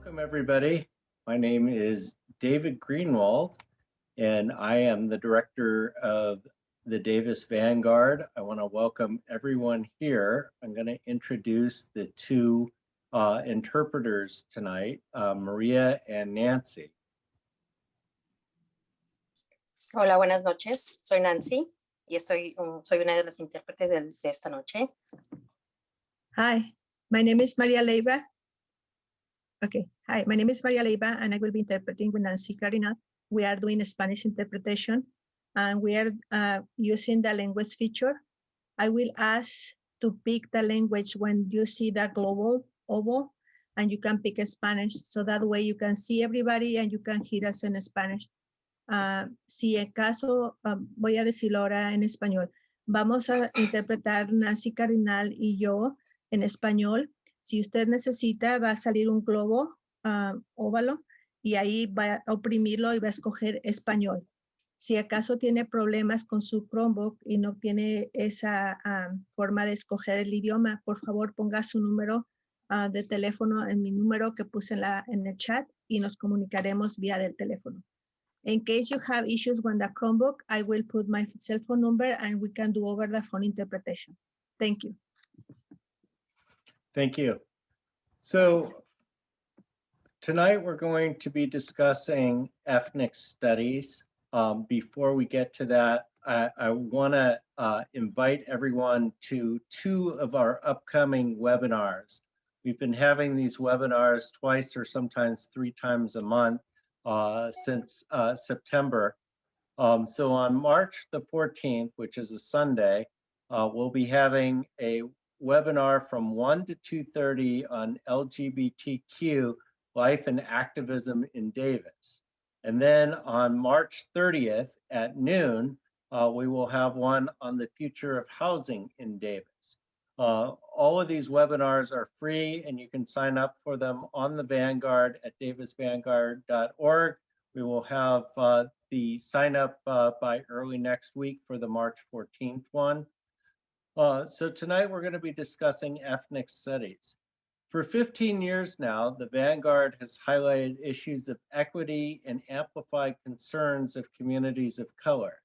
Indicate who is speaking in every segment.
Speaker 1: Welcome, everybody. My name is David Greenwald, and I am the director of the Davis Vanguard. I want to welcome everyone here. I'm going to introduce the two interpreters tonight, Maria and Nancy.
Speaker 2: Hola, buenas noches. Soy Nancy y soy una de las intérpretes de esta noche.
Speaker 3: Hi, my name is Maria Leiva. Okay, hi, my name is Maria Leiva, and I will be interpreting with Nancy Carina. We are doing a Spanish interpretation, and we are using the language feature. I will ask to pick the language when you see that global oval, and you can pick a Spanish, so that way you can see everybody and you can hear us in Spanish. Si en caso, voy a decirlo ahora en español. Vamos a interpretar Nancy Cardinal y yo en español. Si usted necesita, va a salir un globo óvalo y ahí va a oprimirlo y va a escoger español. Si acaso tiene problemas con su Chromebook y no tiene esa forma de escoger el idioma, por favor ponga su número de teléfono en mi número que puse en el chat y nos comunicaremos vía del teléfono. In case you have issues with the Chromebook, I will put my cell phone number and we can do over the phone interpretation. Thank you.
Speaker 1: Thank you. So tonight we're going to be discussing ethnic studies. Before we get to that, I want to invite everyone to two of our upcoming webinars. We've been having these webinars twice or sometimes 3 times a month since September. So on March the 14th, which is a Sunday, we'll be having a webinar from 1 to 2:30 on LGBTQ life and activism in Davis. And then on March 30th at noon, we will have one on the future of housing in Davis. All of these webinars are free and you can sign up for them on the Vanguard at davisvanguard.org. We will have the sign up by early next week for the March 14th one. So tonight we're going to be discussing ethnic studies. For 15 years now, the Vanguard has highlighted issues of equity and amplified concerns of communities of color.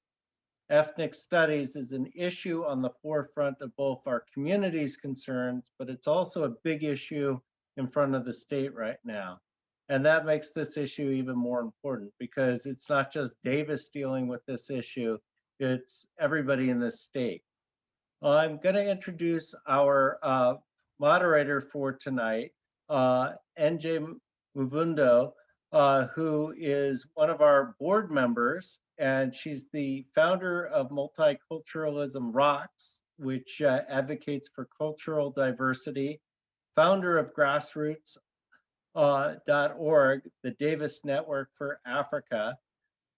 Speaker 1: Ethnic studies is an issue on the forefront of both our community's concerns, but it's also a big issue in front of the state right now. And that makes this issue even more important because it's not just Davis dealing with this issue, it's everybody in this state. I'm going to introduce our moderator for tonight, NJ Muvundo, who is one of our board members, and she's the founder of Multiculturalism Rocks, which advocates for cultural diversity, founder of Grassroots.org, the Davis Network for Africa,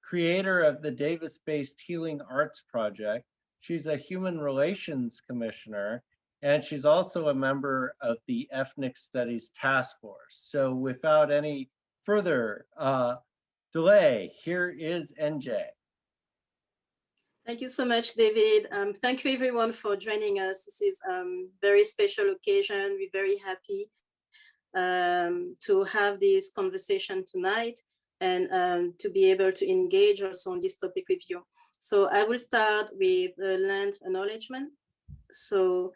Speaker 1: creator of the Davis-based Healing Arts Project. She's a human relations commissioner, and she's also a member of the Ethnic Studies Task Force. So without any further delay, here is NJ.
Speaker 4: Thank you so much, David. Thank you everyone for joining us. This is a very special occasion. We're very happy to have this conversation tonight and to be able to engage also on this topic with you. So I will start with the land acknowledgement. So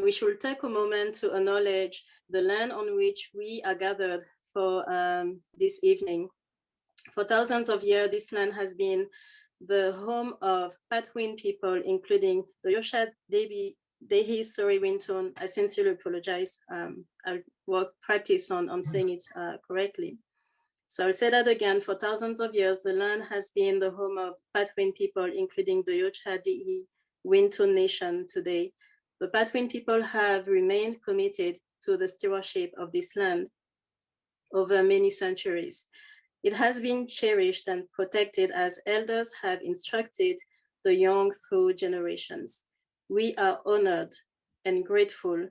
Speaker 4: we should take a moment to acknowledge the land on which we are gathered for this evening. For thousands of years, this land has been the home of Patwin people, including the Djosd, Dehi, Winton. I sincerely apologize. I'll practice on saying it correctly. So I'll say that again. For thousands of years, the land has been the home of Patwin people, including the Djosd, Dehi, Winton nation today. The Patwin people have remained committed to the stewardship of this land over many centuries. It has been cherished and protected as elders have instructed the young through generations. We are honored and grateful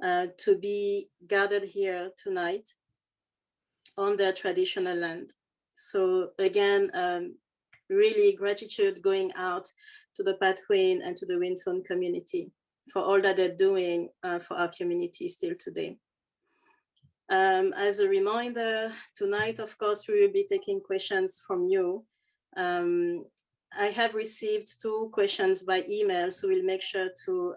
Speaker 4: to be gathered here tonight on their traditional land. So again, really gratitude going out to the Patwin and to the Winton community for all that they're doing for our community still today. As a reminder, tonight, of course, we will be taking questions from you. I have received 2 questions by email, so we'll make sure to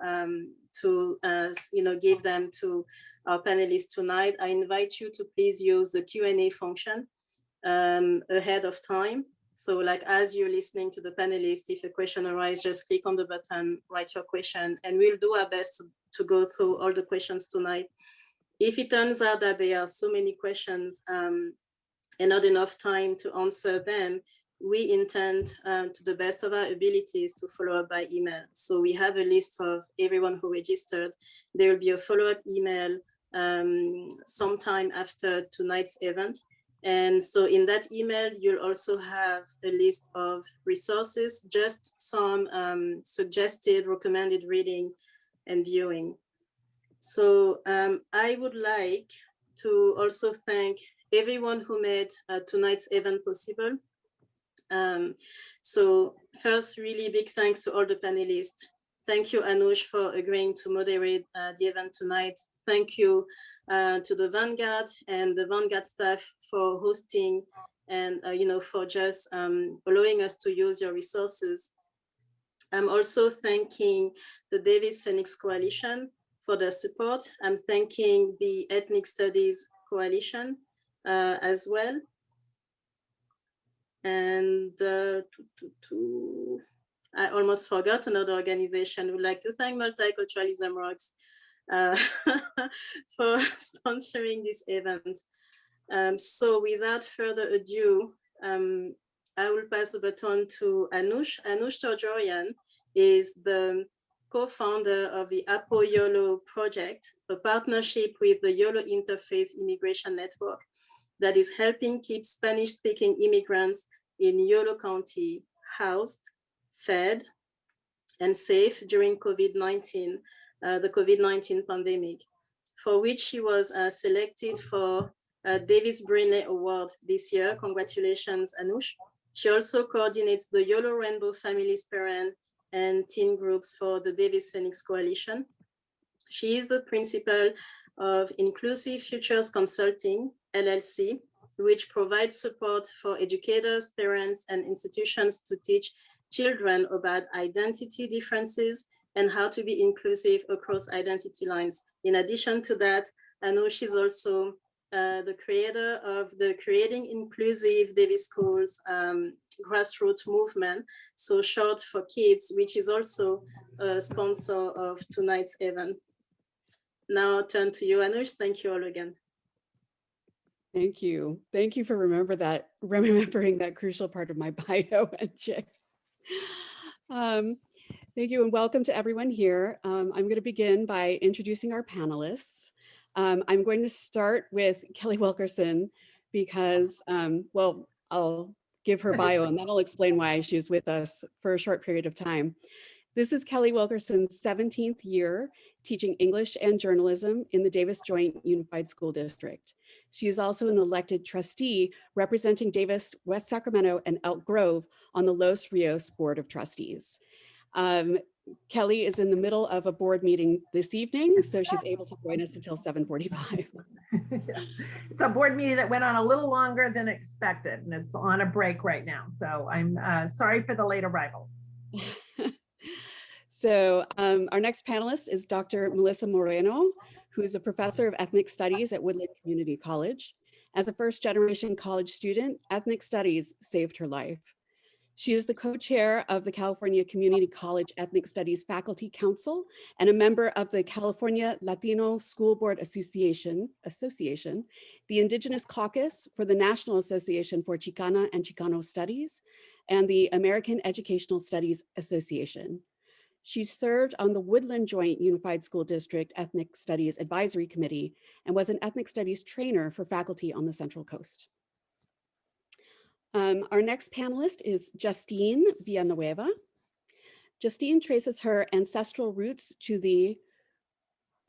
Speaker 4: give them to our panelists tonight. I invite you to please use the Q&A function ahead of time. So like as you're listening to the panelists, if a question arises, just click on the button, write your question, and we'll do our best to go through all the questions tonight. If it turns out that there are so many questions and not enough time to answer them, we intend to the best of our abilities to follow up by email. So we have a list of everyone who registered. There will be a follow-up email sometime after tonight's event. And so in that email, you'll also have a list of resources, just some suggested recommended reading and viewing. So I would like to also thank everyone who made tonight's event possible. So first, really big thanks to all the panelists. Thank you, Anush, for agreeing to moderate the event tonight. Thank you to the Vanguard and the Vanguard staff for hosting and for just allowing us to use your resources. I'm also thanking the Davis Phoenix Coalition for their support. I'm thanking the Ethnic Studies Coalition as well. And I almost forgot another organization. Would like to thank Multiculturalism Rocks for sponsoring this event. So without further ado, I will pass the baton to Anush. Anush Torjorian is the co-founder of the Apo Yolo project, a partnership with the Yolo Interfaith Immigration Network that is helping keep Spanish-speaking immigrants in Yolo County housed, fed, and safe during COVID-19, the COVID-19 pandemic, for which he was selected for a Davis Brinley Award this year. Congratulations, Anush. She also coordinates the Yolo Rainbow Families Parent and Teen Groups for the Davis Phoenix Coalition. She is the principal of Inclusive Futures Consulting, LLC, which provides support for educators, parents, and institutions to teach children about identity differences and how to be inclusive across identity lines. In addition to that, Anush is also the creator of the Creating Inclusive Davis Schools grassroots movement, so short for kids, which is also a sponsor of tonight's event. Now I'll turn to you, Anush. Thank you all again.
Speaker 5: Thank you. Thank you for remembering that crucial part of my bio, NJ. Thank you and welcome to everyone here. I'm going to begin by introducing our panelists. I'm going to start with Kelly Wilkerson because, well, I'll give her bio and then I'll explain why she's with us for a short period of time. This is Kelly Wilkerson's 17th year teaching English and journalism in the Davis Joint Unified School District. She is also an elected trustee representing Davis, West Sacramento, and Elk Grove on the Los Rios Board of Trustees. Kelly is in the middle of a board meeting this evening, so she's able to join us until 7:45.
Speaker 6: Yeah. It's a board meeting that went on a little longer than expected, and it's on a break right now. So I'm sorry for the late arrival.
Speaker 5: So our next panelist is Dr. Melissa Moreno, who's a professor of ethnic studies at Woodland Community College. As a first-generation college student, ethnic studies saved her life. She is the co-chair of the California Community College Ethnic Studies Faculty Council and a member of the California Latino School Board Association, the Indigenous Caucus for the National Association for Chicana and Chicano Studies, and the American Educational Studies Association. She served on the Woodland Joint Unified School District Ethnic Studies Advisory Committee and was an ethnic studies trainer for faculty on the Central Coast. Our next panelist is Justine Villanueva. Justine traces her ancestral roots to the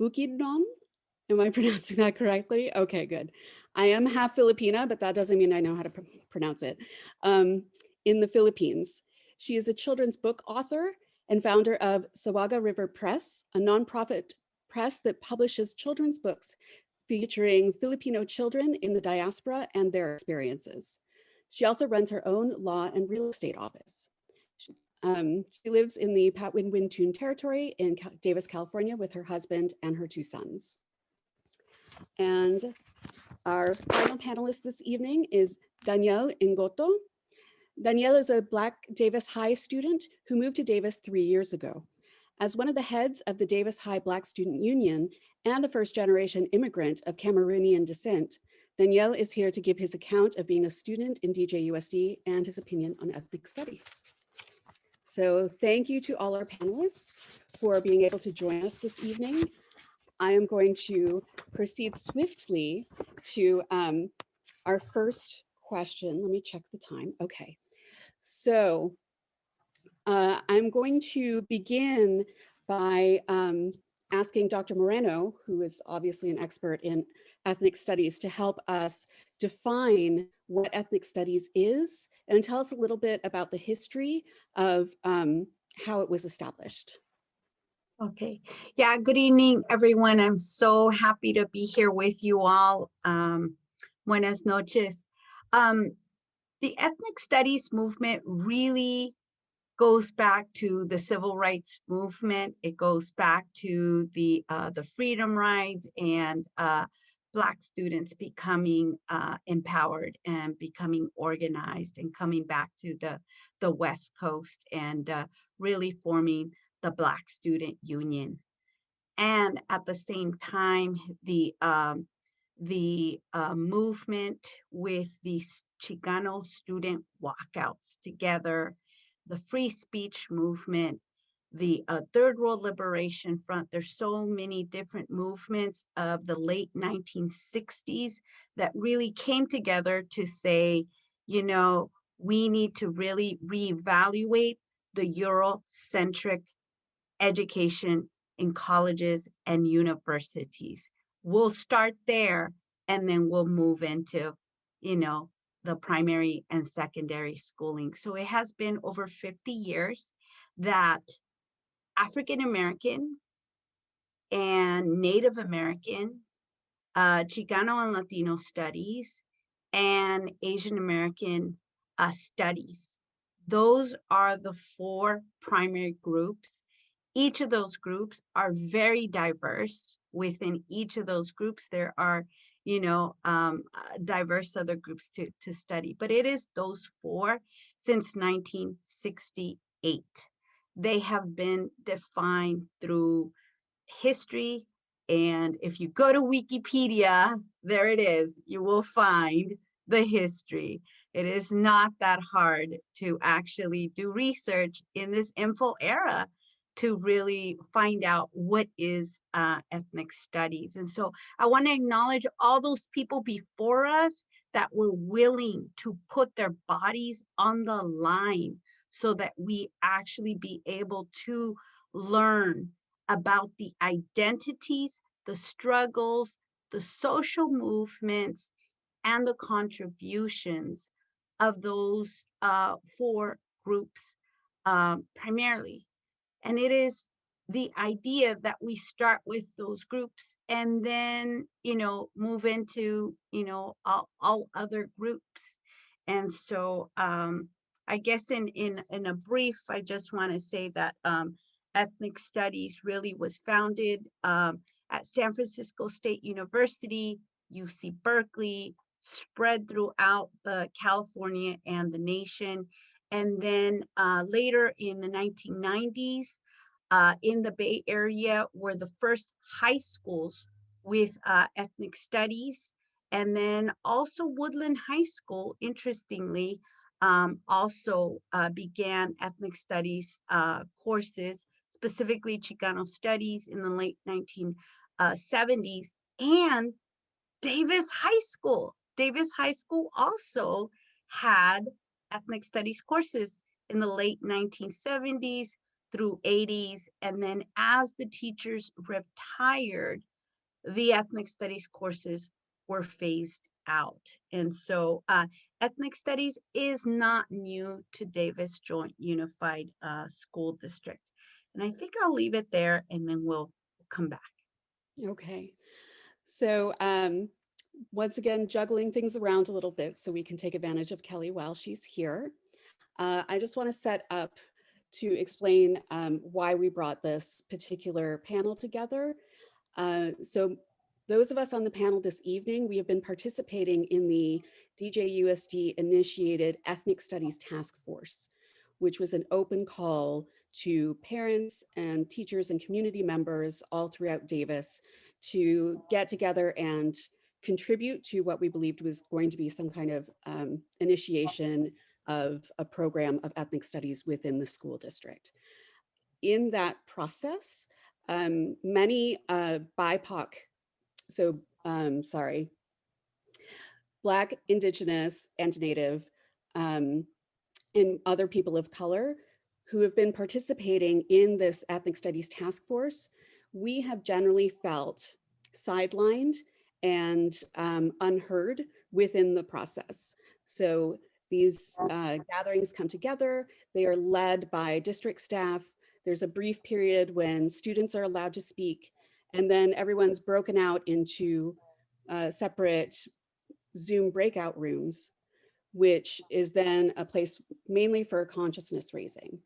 Speaker 5: Bukidnon. Am I pronouncing that correctly? Okay, good. I am half Filipina, but that doesn't mean I know how to pronounce it. In the Philippines. She is a children's book author and founder of Sawaga River Press, a nonprofit press that publishes children's books featuring Filipino children in the diaspora and their experiences. She also runs her own law and real estate office. She lives in the Patwin-Wintun territory in Davis, California with her husband and her 2 sons. And our final panelist this evening is Danielle Engoto. Danielle is a Black Davis High student who moved to Davis 3 years ago. As one of the heads of the Davis High Black Student Union and a first-generation immigrant of Cameroonian descent, Danielle is here to give his account of being a student in DJUSD and his opinion on ethnic studies. So thank you to all our panelists for being able to join us this evening. I am going to proceed swiftly to our first question. Let me check the time. Okay, so I'm going to begin by asking Dr. Moreno, who is obviously an expert in ethnic studies, to help us define what ethnic studies is and tell us a little bit about the history of how it was established.
Speaker 7: Okay. Yeah, good evening, everyone. I'm so happy to be here with you all. Buenas noches. The ethnic studies movement really goes back to the civil rights movement. It goes back to the freedom rides and Black students becoming empowered and becoming organized and coming back to the West Coast and really forming the Black Student Union. And at the same time, the movement with the Chicano student walkouts together, the free speech movement, the Third World Liberation Front. There's so many different movements of the late 1960s that really came together to say, you know, we need to really reevaluate the Eurocentric education in colleges and universities. We'll start there and then we'll move into, you know, the primary and secondary schooling. So it has been over 50 years that African American and Native American, Chicano and Latino studies, and Asian American studies. Those are the 4 primary groups. Each of those groups are very diverse. Within each of those groups, there are, you know, diverse other groups to study, but it is those 4 since 1968. They have been defined through history. And if you go to Wikipedia, there it is, you will find the history. It is not that hard to actually do research in this info era to really find out what is ethnic studies. And so I want to acknowledge all those people before us that were willing to put their bodies on the line so that we actually be able to learn about the identities, the struggles, the social movements, and the contributions of those 4 groups primarily. And it is the idea that we start with those groups and then, you know, move into, you know, all other groups. And so I guess in a brief, I just want to say that ethnic studies really was founded at San Francisco State University, UC Berkeley, spread throughout the California and the nation. And then later in the 1990s, in the Bay Area were the first high schools with ethnic studies. And then also Woodland High School, interestingly, also began ethnic studies courses, specifically Chicano studies in the late 1970s. And Davis High School. Davis High School also had ethnic studies courses in the late 1970s through 80s. And then as the teachers retired, the ethnic studies courses were phased out. And so ethnic studies is not new to Davis Joint Unified School District. And I think I'll leave it there and then we'll come back.
Speaker 5: Okay. So once again, juggling things around a little bit so we can take advantage of Kelly while she's here. I just want to set up to explain why we brought this particular panel together. So those of us on the panel this evening, we have been participating in the DJUSD initiated Ethnic Studies Task Force, which was an open call to parents and teachers and community members all throughout Davis to get together and contribute to what we believed was going to be some kind of initiation of a program of ethnic studies within the school district. In that process, many BIPOC, so Black, Indigenous, and Native, and other people of color who have been participating in this ethnic studies task force, we have generally felt sidelined and unheard within the process. So these gatherings come together, they are led by district staff. There's a brief period when students are allowed to speak, and then everyone's broken out into separate Zoom breakout rooms, which is then a place mainly for consciousness raising.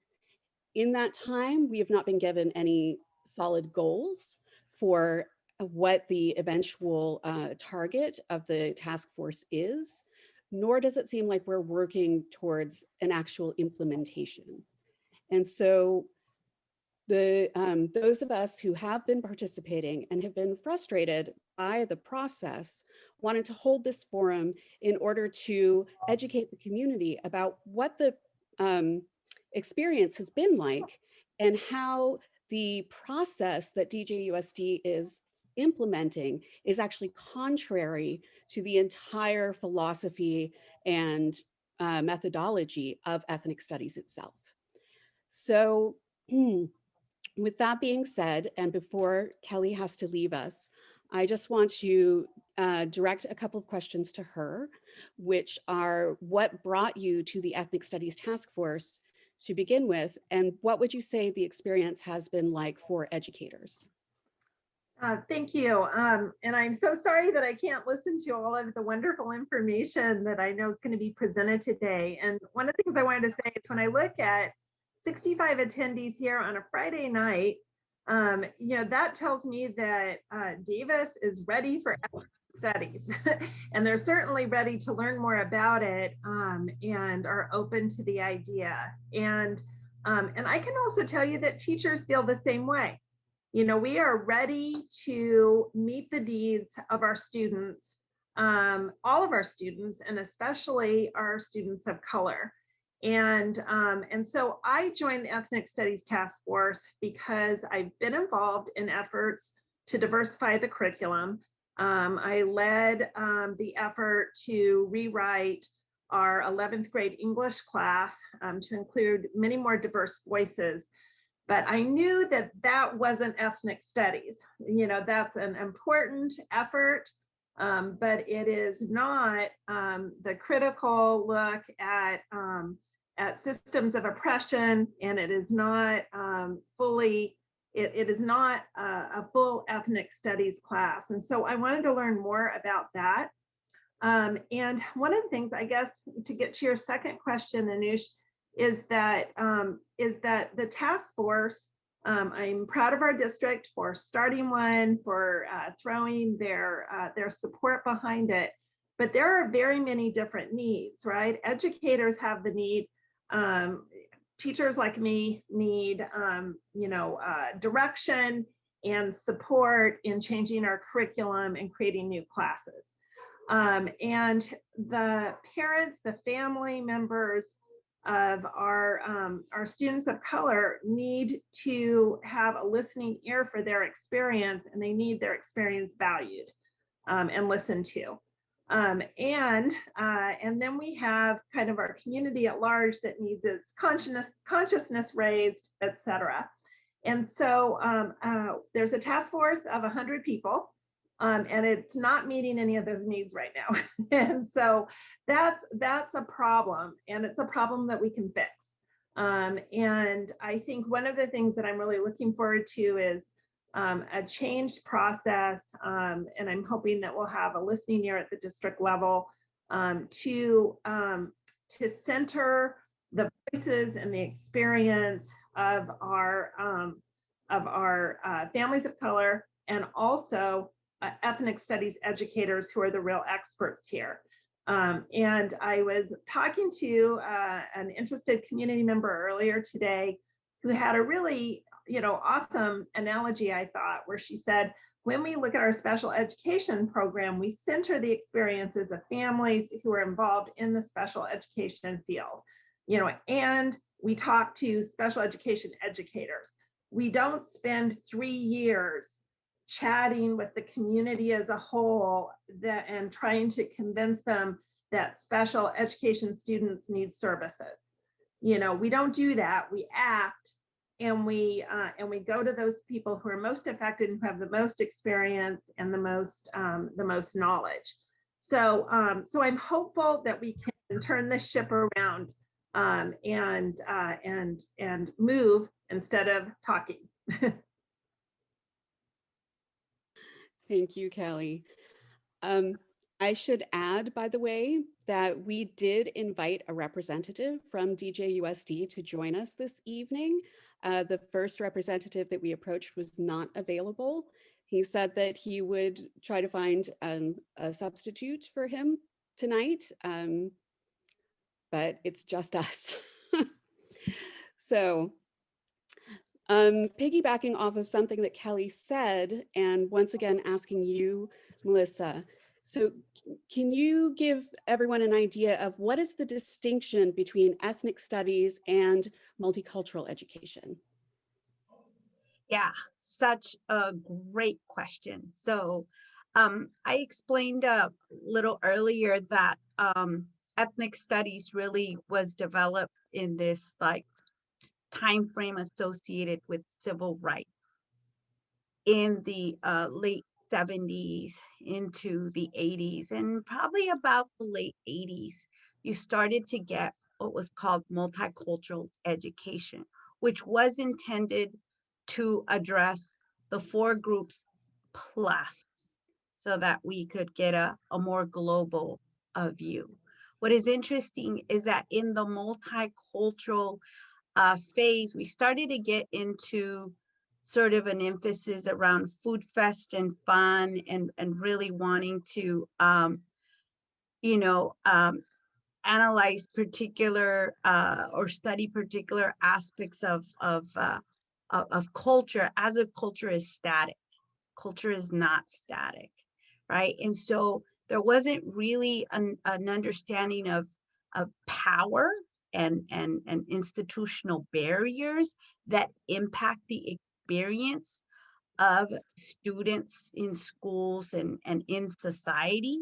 Speaker 5: In that time, we have not been given any solid goals for what the eventual target of the task force is, nor does it seem like we're working towards an actual implementation. And so those of us who have been participating and have been frustrated by the process wanted to hold this forum in order to educate the community about what the experience has been like and how the process that DJUSD is implementing is actually contrary to the entire philosophy and methodology of ethnic studies itself. So with that being said, and before Kelly has to leave us, I just want to direct a couple of questions to her, which are what brought you to the Ethnic Studies Task Force to begin with, and what would you say the experience has been like for educators?
Speaker 6: Thank you. And I'm so sorry that I can't listen to all of the wonderful information that I know is going to be presented today. And one of the things I wanted to say is when I look at 65 attendees here on a Friday night, that tells me that Davis is ready for studies and they're certainly ready to learn more about it and are open to the idea. And I can also tell you that teachers feel the same way. We are ready to meet the needs of our students, all of our students, and especially our students of color. And so I joined the Ethnic Studies Task Force because I've been involved in efforts to diversify the curriculum. I led the effort to rewrite our 11th grade English class to include many more diverse voices. But I knew that that wasn't ethnic studies. That's an important effort, but it is not the critical look at systems of oppression, and it is not it is not a full ethnic studies class. And so I wanted to learn more about that. And one of the things, I guess, to get to your second question, Anush, is that the task force, I'm proud of our district for starting one, for throwing their support behind it, but there are very many different needs, right? Educators have the need, teachers like me need, direction and support in changing our curriculum and creating new classes. And the parents, the family members of our students of color need to have a listening ear for their experience, and they need their experience valued and listened to. And then we have kind of our community at large that needs its consciousness raised, et cetera. And so there's a task force of 100 people. And it's not meeting any of those needs right now. And so that's a problem, and it's a problem that we can fix. And I think one of the things that I'm really looking forward to is a changed process, and I'm hoping that we'll have a listening ear at the district level to center the voices and the experience of our families of color, and also ethnic studies educators who are the real experts here. And I was talking to an interested community member earlier today who had a really, awesome analogy, I thought, where she said, when we look at our special education program, we center the experiences of families who are involved in the special education field, and we talk to special education educators. We don't spend 3 years chatting with the community as a whole and trying to convince them that special education students need services. We don't do that. We act, and we go to those people who are most affected and who have the most experience and the most knowledge. So I'm hopeful that we can turn this ship around and move instead of talking.
Speaker 5: Thank you, Callie. I should add, by the way, that we did invite a representative from DJUSD to join us this evening. The first representative that we approached was not available. He said that he would try to find a substitute for him tonight, but it's just us. So piggybacking off of something that Kelly said, and once again asking you, Melissa, so can you give everyone an idea of what is the distinction between ethnic studies and multicultural education?
Speaker 7: Yeah, such a great question. So I explained a little earlier that ethnic studies really was developed in this time frame associated with civil rights in the late 70s into the 80s, and probably about the late 80s, you started to get what was called multicultural education, which was intended to address the 4 groups plus, so that we could get a more global view. What is interesting is that in the multicultural phase, we started to get into sort of an emphasis around food fest and fun, and really wanting to analyze particular or study particular aspects of culture, as if culture is static. Culture is not static, right? And so there wasn't really an understanding of power and institutional barriers that impact the experience of students in schools and in society.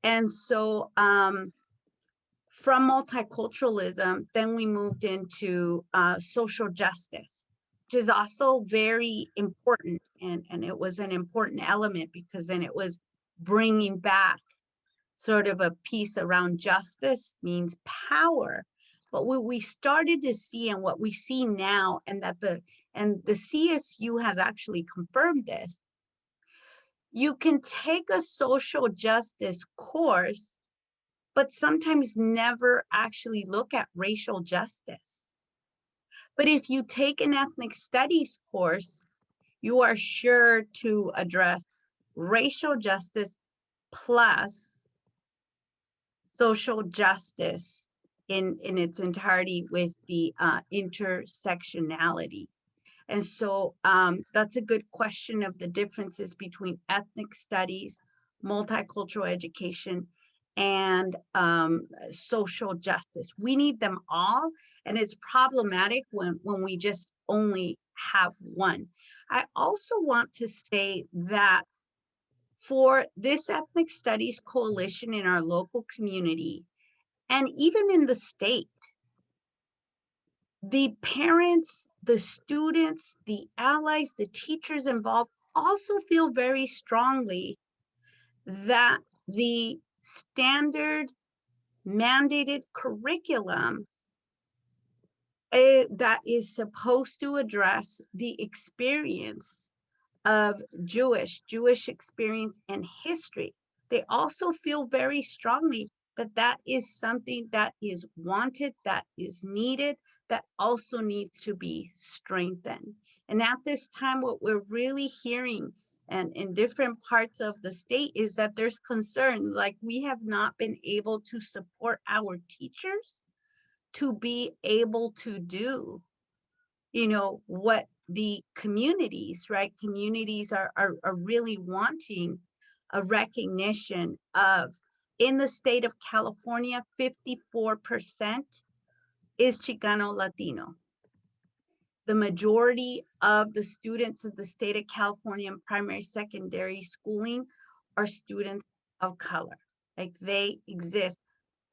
Speaker 7: And so from multiculturalism, then we moved into social justice, which is also very important. And it was an important element because then it was bringing back sort of a piece around justice means power. But what we started to see, and what we see now, and the CSU has actually confirmed this, you can take a social justice course, but sometimes never actually look at racial justice. But if you take an ethnic studies course, you are sure to address racial justice plus social justice in its entirety with the intersectionality. And so that's a good question of the differences between ethnic studies, multicultural education, and social justice. We need them all, and it's problematic when we just only have one. I also want to say that for this ethnic studies coalition in our local community, and even in the state, the parents, the students, the allies, the teachers involved also feel very strongly that the standard mandated curriculum that is supposed to address the experience of Jewish experience and history, they also feel very strongly that that is something that is wanted, that is needed, that also needs to be strengthened. And at this time, what we're really hearing and in different parts of the state is that there's concern, like we have not been able to support our teachers to be able to do, you know, what the communities, right? Communities are really wanting a recognition of. In the state of California, 54% is Chicano Latino. The majority of the students of the state of California in primary, secondary schooling are students of color. Like they exist,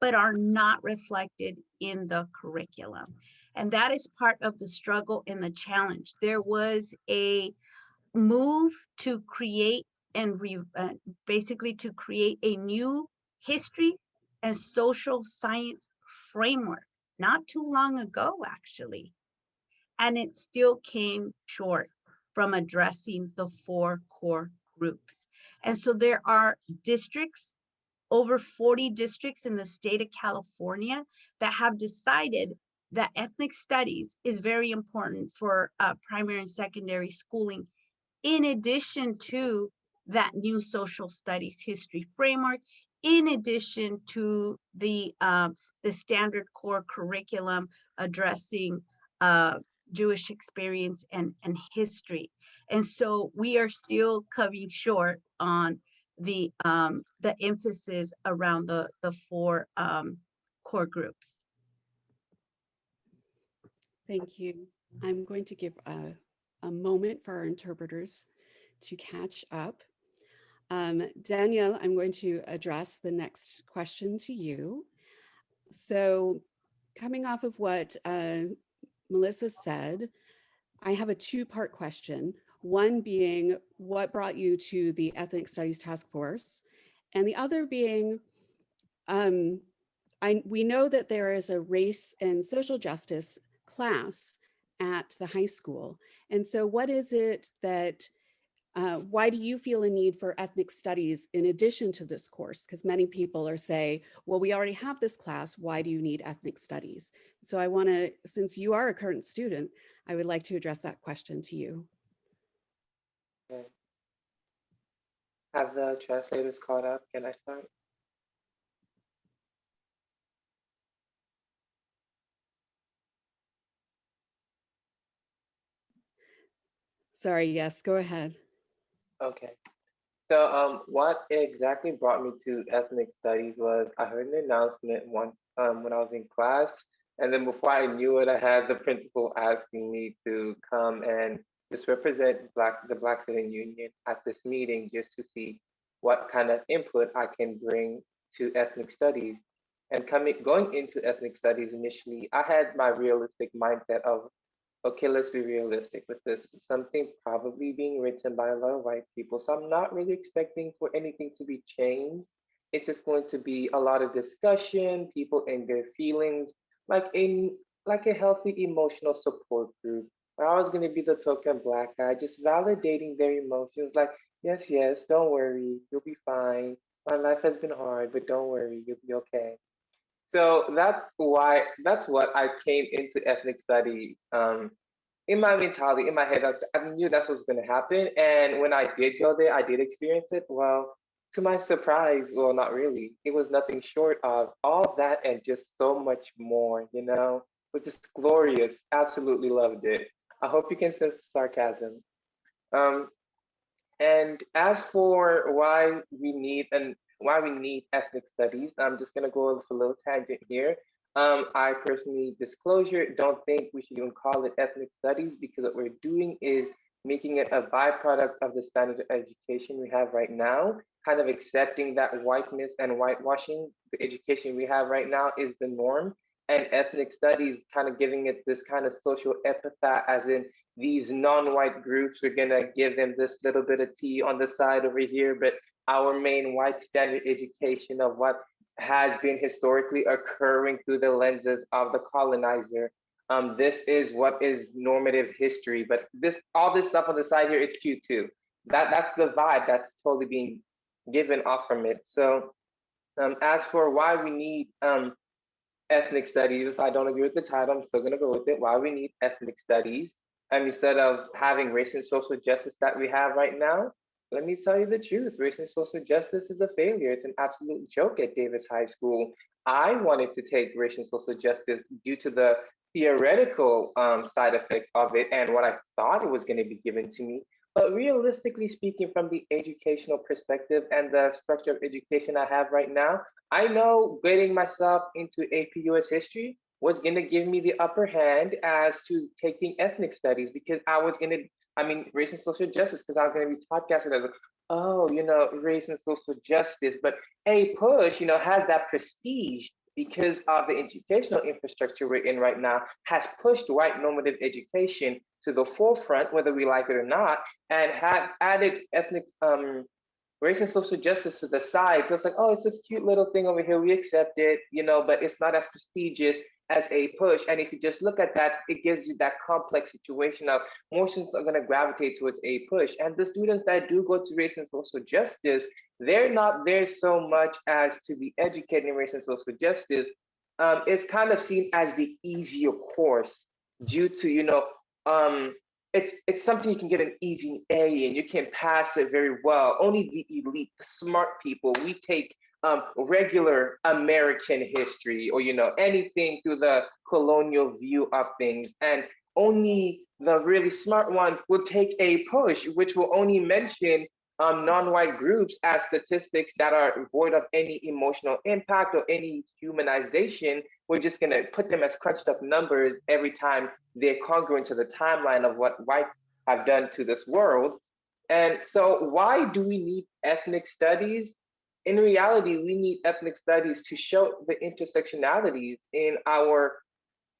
Speaker 7: but are not reflected in the curriculum. And that is part of the struggle and the challenge. There was a move to create and basically to create a new history and social science framework not too long ago, actually. And it still came short from addressing the 4 core groups. And so there are districts, over 40 districts in the state of California, that have decided that ethnic studies is very important for primary and secondary schooling, in addition to that new social studies history framework, in addition to the standard core curriculum addressing Jewish experience and history. And so we are still coming short on the emphasis around the 4 core groups.
Speaker 5: Thank you. I'm going to give a moment for our interpreters to catch up. Danielle, I'm going to address the next question to you. So coming off of what Melissa said, I have a 2-part question. One being, what brought you to the Ethnic Studies Task Force? And the other being, we know that there is a race and social justice class at the high school. And so what is it that, why do you feel a need for ethnic studies in addition to this course? Because many people are saying, well, we already have this class, why do you need ethnic studies? So I want to, since you are a current student, I would like to address that question to you.
Speaker 8: Okay. Have the translators caught up? Can I start?
Speaker 5: Sorry, yes, go ahead.
Speaker 8: Okay. So what exactly brought me to ethnic studies was I heard an announcement once when I was in class, and then before I knew it, I had the principal asking me to come and just represent the Black Student Union at this meeting, just to see what kind of input I can bring to ethnic studies. And going into ethnic studies initially, I had my realistic mindset of, okay, let's be realistic with this. It's something probably being written by a lot of white people. So I'm not really expecting for anything to be changed. It's just going to be a lot of discussion, people in their feelings, like a healthy emotional support group. Where I was going to be the token Black guy, just validating their emotions, like, yes, yes, don't worry, you'll be fine. My life has been hard, but don't worry, you'll be okay. So that's what I came into ethnic studies. In my mentality, in my head, I knew that's what's going to happen. And when I did go there, I did experience it. Well, to my surprise, well, not really. It was nothing short of all that and just so much more, you know? It was just glorious. Absolutely loved it. I hope you can sense the sarcasm. And as for why we need ethnic studies, I'm just gonna go off a little tangent here. I personally, disclosure, don't think we should even call it ethnic studies, because what we're doing is making it a byproduct of the standard of education we have right now, kind of accepting that whiteness and whitewashing the education we have right now is the norm, and ethnic studies kind of giving it this kind of social epithet, as in these non-white groups, we're gonna give them this little bit of tea on the side over here, but our main white standard education of what has been historically occurring through the lenses of the colonizer. This is what is normative history, but all this stuff on the side here, it's cute too. that's the vibe that's totally being given off from it. So as for why we need ethnic studies, if I don't agree with the title, I'm still gonna go with it. Why we need ethnic studies, and instead of having race and social justice that we have right now, let me tell you the truth. Race and social justice is a failure. It's an absolute joke at Davis High School. I wanted to take race and social justice due to the theoretical side effect of it and what I thought it was going to be given to me. But realistically speaking, from the educational perspective and the structure of education I have right now, I know getting myself into AP US history was going to give me the upper hand as to taking ethnic studies, because I was going to, race and social justice, because I was going to be podcasted as, oh, race and social justice. But a push, has that prestige because of the educational infrastructure we're in right now, has pushed white normative education to the forefront, whether we like it or not, and had added ethnic race and social justice to the side. So it's like, oh, it's this cute little thing over here, we accept it, but it's not as prestigious as a push. And if you just look at that, it gives you that complex situation of more students are going to gravitate towards a push. And the students that do go to race and social justice, they're not there so much as to be educated in race and social justice. It's kind of seen as the easier course due to, it's something you can get an easy A and you can pass it very well. Only the elite, the smart people, we take regular American history or, anything through the colonial view of things. And only the really smart ones will take a push, which will only mention non-white groups as statistics that are void of any emotional impact or any humanization. We're just going to put them as crunched up numbers every time they're congruent to the timeline of what whites have done to this world. And so why do we need ethnic studies? In reality, we need ethnic studies to show the intersectionalities in our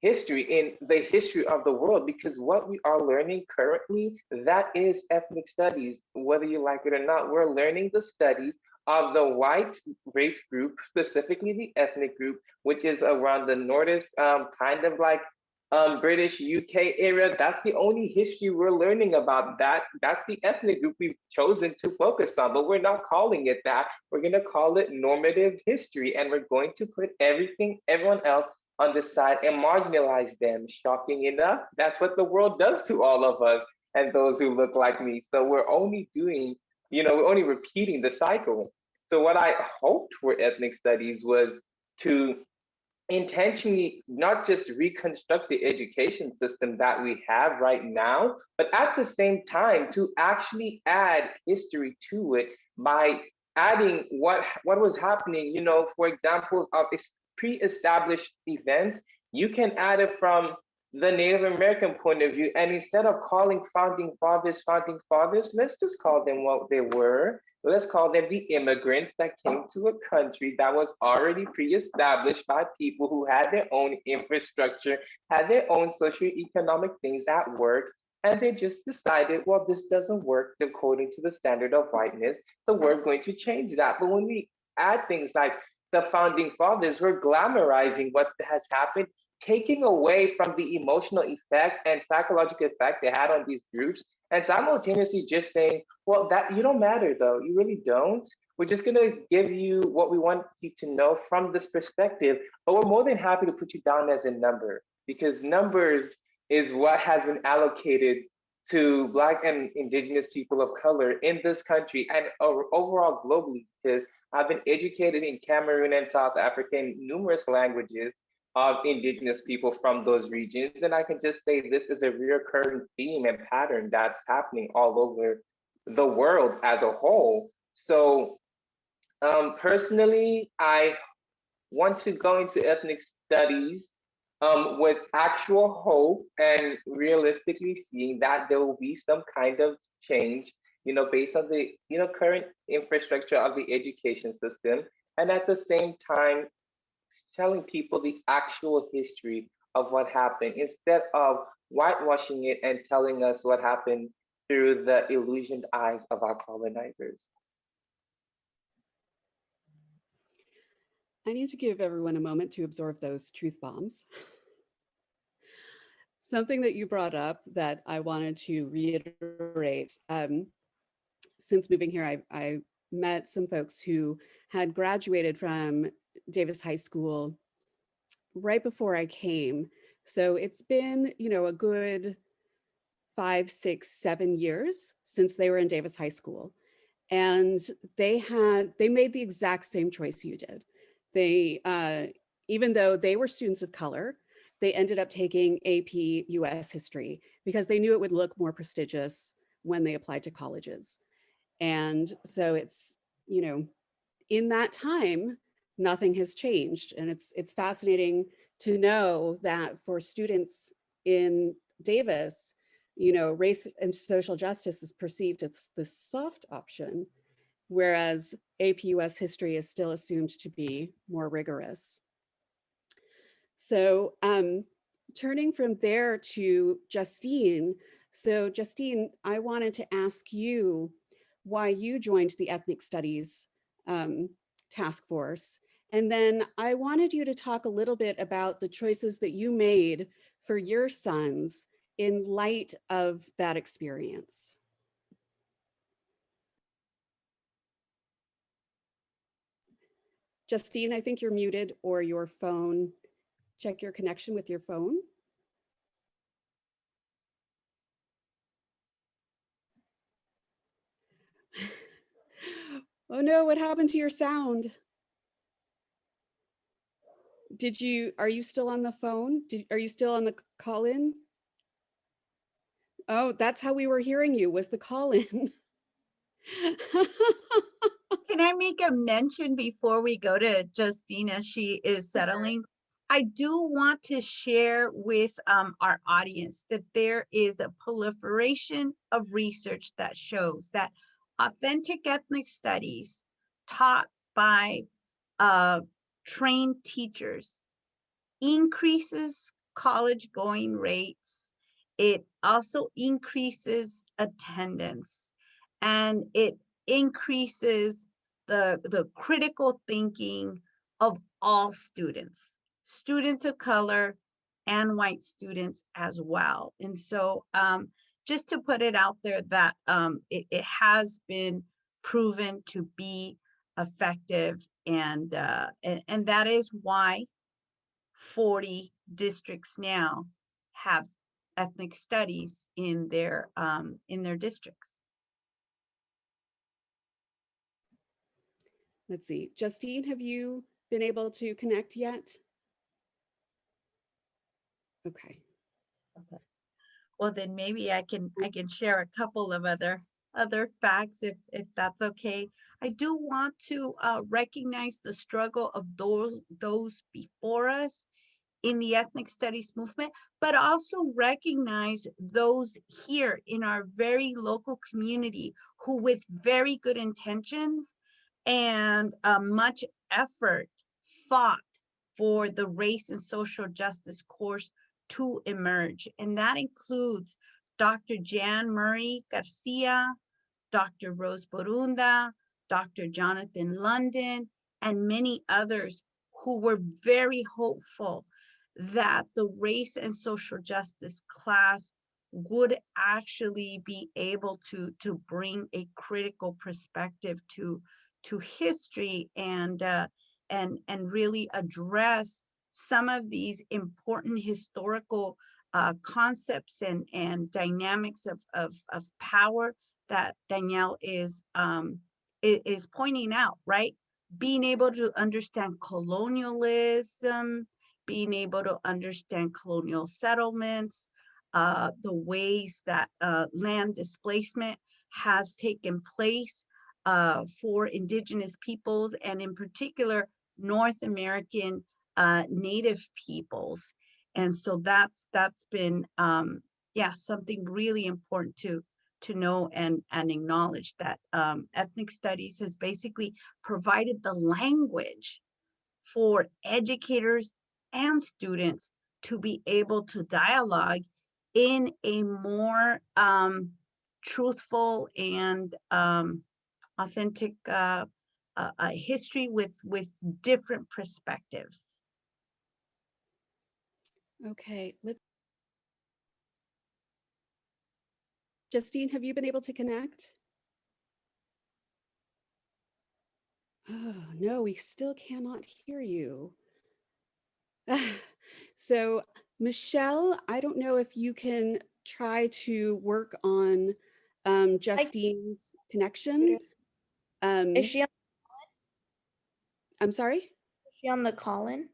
Speaker 8: history, in the history of the world, because what we are learning currently, that is ethnic studies. Whether you like it or not, we're learning the studies of the white race group, specifically the ethnic group, which is around the Nordist, kind of like British UK area. That's the only history we're learning about. That's the ethnic group we've chosen to focus on, but we're not calling it that. We're going to call it normative history, and we're going to put everyone else on the side and marginalize them. Shocking enough, that's what the world does to all of us and those who look like me. So we're only doing, we're only repeating the cycle. So what I hoped for ethnic studies was to intentionally not just reconstruct the education system that we have right now, but at the same time to actually add history to it by adding what was happening, for examples of pre-established events. You can add it from the Native American point of view, and instead of calling founding fathers, let's just call them what they were. Let's call them the immigrants that came to a country that was already pre-established by people who had their own infrastructure, had their own socioeconomic things at work, and they just decided, well, this doesn't work according to the standard of whiteness, so we're going to change that. But when we add things like the founding fathers, we're glamorizing what has happened, taking away from the emotional effect and psychological effect they had on these groups, and simultaneously just saying, well, that you don't matter though, you really don't. We're just gonna give you what we want you to know from this perspective, but we're more than happy to put you down as a number, because numbers is what has been allocated to Black and Indigenous people of color in this country and overall globally, because I've been educated in Cameroon and South Africa in numerous languages of Indigenous people from those regions. And I can just say this is a recurring theme and pattern that's happening all over the world as a whole. So personally, I want to go into ethnic studies with actual hope and realistically seeing that there will be some kind of change, based on the, current infrastructure of the education system. And at the same time, telling people the actual history of what happened instead of whitewashing it and telling us what happened through the illusioned eyes of our colonizers.
Speaker 5: I need to give everyone a moment to absorb those truth bombs. Something that you brought up that I wanted to reiterate. since moving here, I met some folks who had graduated from Davis High School right before I came. So it's been, you know, a good 5, 6, 7 years since they were in Davis High School. And they made the exact same choice you did. They, even though they were students of color, they ended up taking AP US history because they knew it would look more prestigious when they applied to colleges. And so it's, you know, in that time, nothing has changed. And it's fascinating to know that for students in Davis, you know, race and social justice is perceived as the soft option, whereas AP US history is still assumed to be more rigorous. So turning from there to Justine. So Justine, I wanted to ask you why you joined the Ethnic Studies task force. And then I wanted you to talk a little bit about the choices that you made for your sons in light of that experience. Justine, I think you're muted, or your phone. Check your connection with your phone. Oh no, what happened to your sound? Are you still on the phone? Are you still on the call in? Oh, that's how we were hearing you, was the call in.
Speaker 7: Can I make a mention before we go to Justine as she is settling? I do want to share with our audience that there is a proliferation of research that shows that authentic ethnic studies taught by trained teachers increases college going rates. It also increases attendance, and it increases the critical thinking of all students, students of color and white students as well. And so just to put it out there that it has been proven to be effective, and that is why 40 districts now have ethnic studies in their districts.
Speaker 5: Let's see, Justine, have you been able to connect yet? Okay.
Speaker 7: Well, then maybe I can share a couple of other facts if that's okay. I do want to recognize the struggle of those before us in the ethnic studies movement, but also recognize those here in our very local community who, with very good intentions and much effort, fought for the race and social justice course to emerge. And that includes Dr. Jan Murray Garcia, Dr. Rose Borunda, Dr. Jonathan London, and many others who were very hopeful that the race and social justice class would actually be able to bring a critical perspective to history and really address some of these important historical concepts and dynamics of power that Danielle is pointing out, right? Being able to understand colonialism, being able to understand colonial settlements, the ways that land displacement has taken place for indigenous peoples, and in particular, North American Native peoples. And so that's been, something really important to know and acknowledge, that ethnic studies has basically provided the language for educators and students to be able to dialogue in a more truthful and authentic history with different perspectives.
Speaker 5: Okay, Justine, have you been able to connect? Oh, no, we still cannot hear you. So, Michelle, I don't know if you can try to work on Justine's connection.
Speaker 9: Is she
Speaker 5: I'm sorry?
Speaker 9: on the call-in?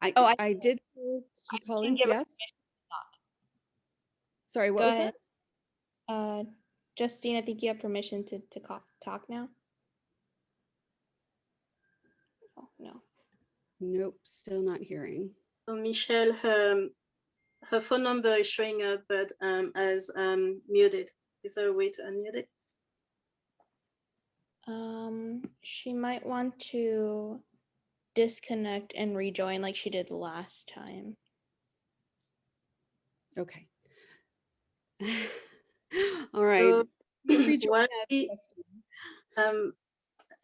Speaker 5: I did call in,
Speaker 9: give her
Speaker 5: yes. Sorry, what
Speaker 9: Go
Speaker 5: was
Speaker 9: ahead.
Speaker 5: that?
Speaker 9: Justine, I think you have permission to talk now. Oh, no.
Speaker 5: Nope, still not hearing.
Speaker 4: So Michelle, her phone number is showing up, but as muted. Is there a way to unmute it?
Speaker 9: She might want to disconnect and rejoin like she did last time.
Speaker 5: Okay. All right.
Speaker 4: So,
Speaker 5: Please rejoin
Speaker 4: while
Speaker 5: us,
Speaker 4: we-
Speaker 5: Justine.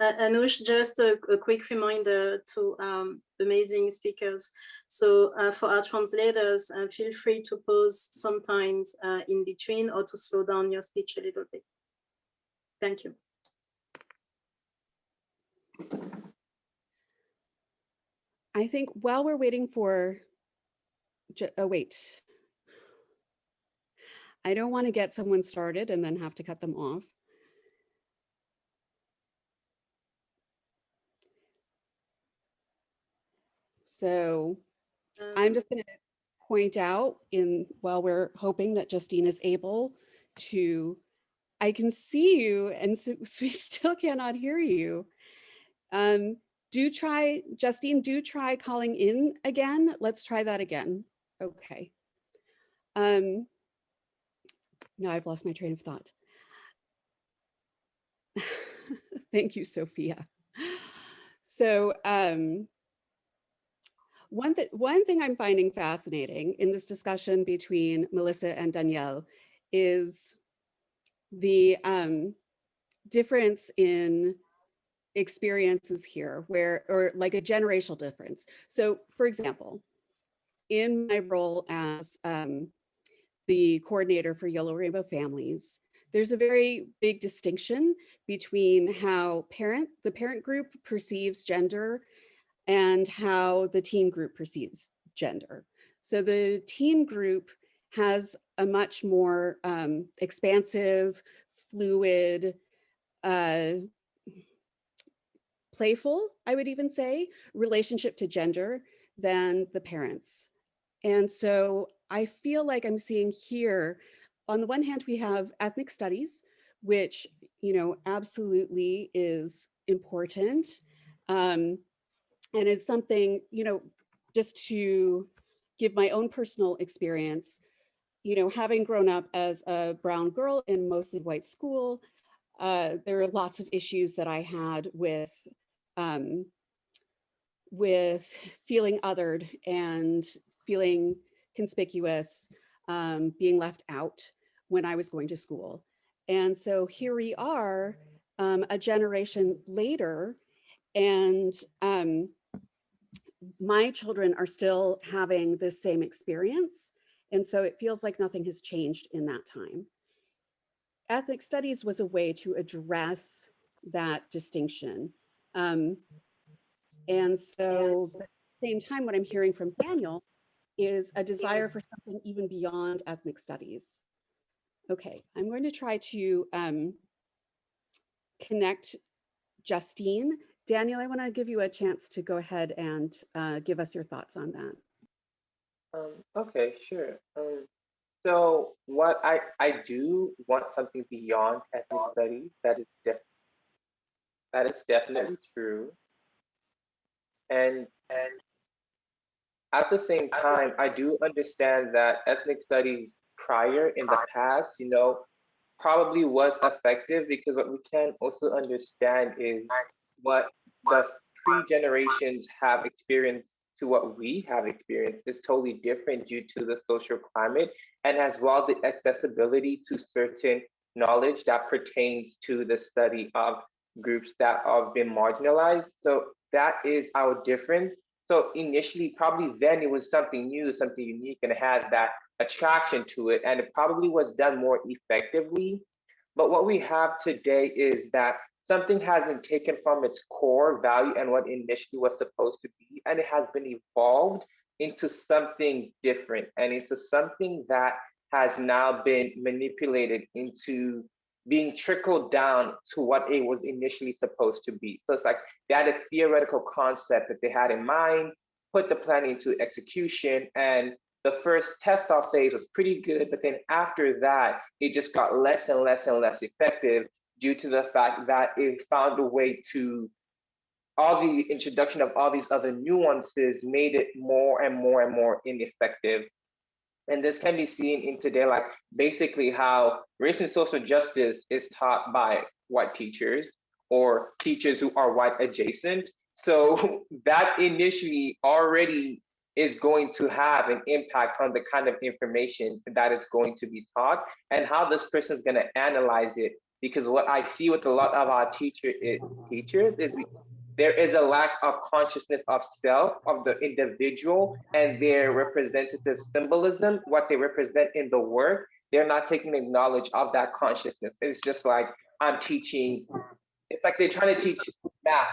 Speaker 4: Anush, just a quick reminder to amazing speakers. So for our translators, feel free to pause sometimes in between or to slow down your speech a little bit. Thank you.
Speaker 5: I think while we're waiting for, oh wait. I don't want to get someone started and then have to cut them off. So I'm just going to point out while we're hoping that Justine is able to, I can see you and so we still cannot hear you. Justine, do try calling in again. Let's try that again. Okay. Now I've lost my train of thought. Thank you, Sophia. So one thing I'm finding fascinating in this discussion between Melissa and Danielle is the difference in experiences here or like a generational difference. So for example, in my role as the coordinator for Yellow Rainbow Families, there's a very big distinction between how the parent group perceives gender and how the teen group perceives gender. So the teen group has a much more expansive, fluid, playful, I would even say, relationship to gender than the parents. And so I feel like I'm seeing here, on the one hand, we have ethnic studies, which, absolutely is important. And it's something, just to give my own personal experience, having grown up as a brown girl in mostly white school, there are lots of issues that I had with feeling othered and feeling conspicuous, being left out when I was going to school. And so here we are a generation later, and my children are still having this same experience. And so it feels like nothing has changed in that time. Ethnic studies was a way to address that distinction. And so at the same time, what I'm hearing from Daniel is a desire for something even beyond ethnic studies. Okay, I'm going to try to connect Justine. Daniel, I want to give you a chance to go ahead and give us your thoughts on that.
Speaker 8: Okay, sure. So what I do want something beyond ethnic studies. That is definitely true. And at the same time, I do understand that ethnic studies prior in the past, probably was effective, because what we can also understand is what the pre-generations have experienced to what we have experienced is totally different due to the social climate, and as well the accessibility to certain knowledge that pertains to the study of groups that have been marginalized. So that is our difference. So initially, probably then it was something new, something unique, and it had that attraction to it, and it probably was done more effectively. But what we have today is that something has been taken from its core value and what initially was supposed to be, and it has been evolved into something different and into something that has now been manipulated into being trickled down to what it was initially supposed to be. So it's like they had a theoretical concept that they had in mind, put the plan into execution, and the first test off phase was pretty good, but then after that, it just got less and less and less effective due to the fact that it found a way to, all the introduction of all these other nuances made it more and more and more ineffective. And this can be seen in today, like basically how race and social justice is taught by white teachers or teachers who are white adjacent. So that initially already is going to have an impact on the kind of information that it's going to be taught and how this person is going to analyze it. Because what I see with a lot of our teachers is there is a lack of consciousness of self, of the individual and their representative symbolism, what they represent in the work. They're not taking knowledge of that consciousness. It's just like, I'm teaching, it's like they're trying to teach math.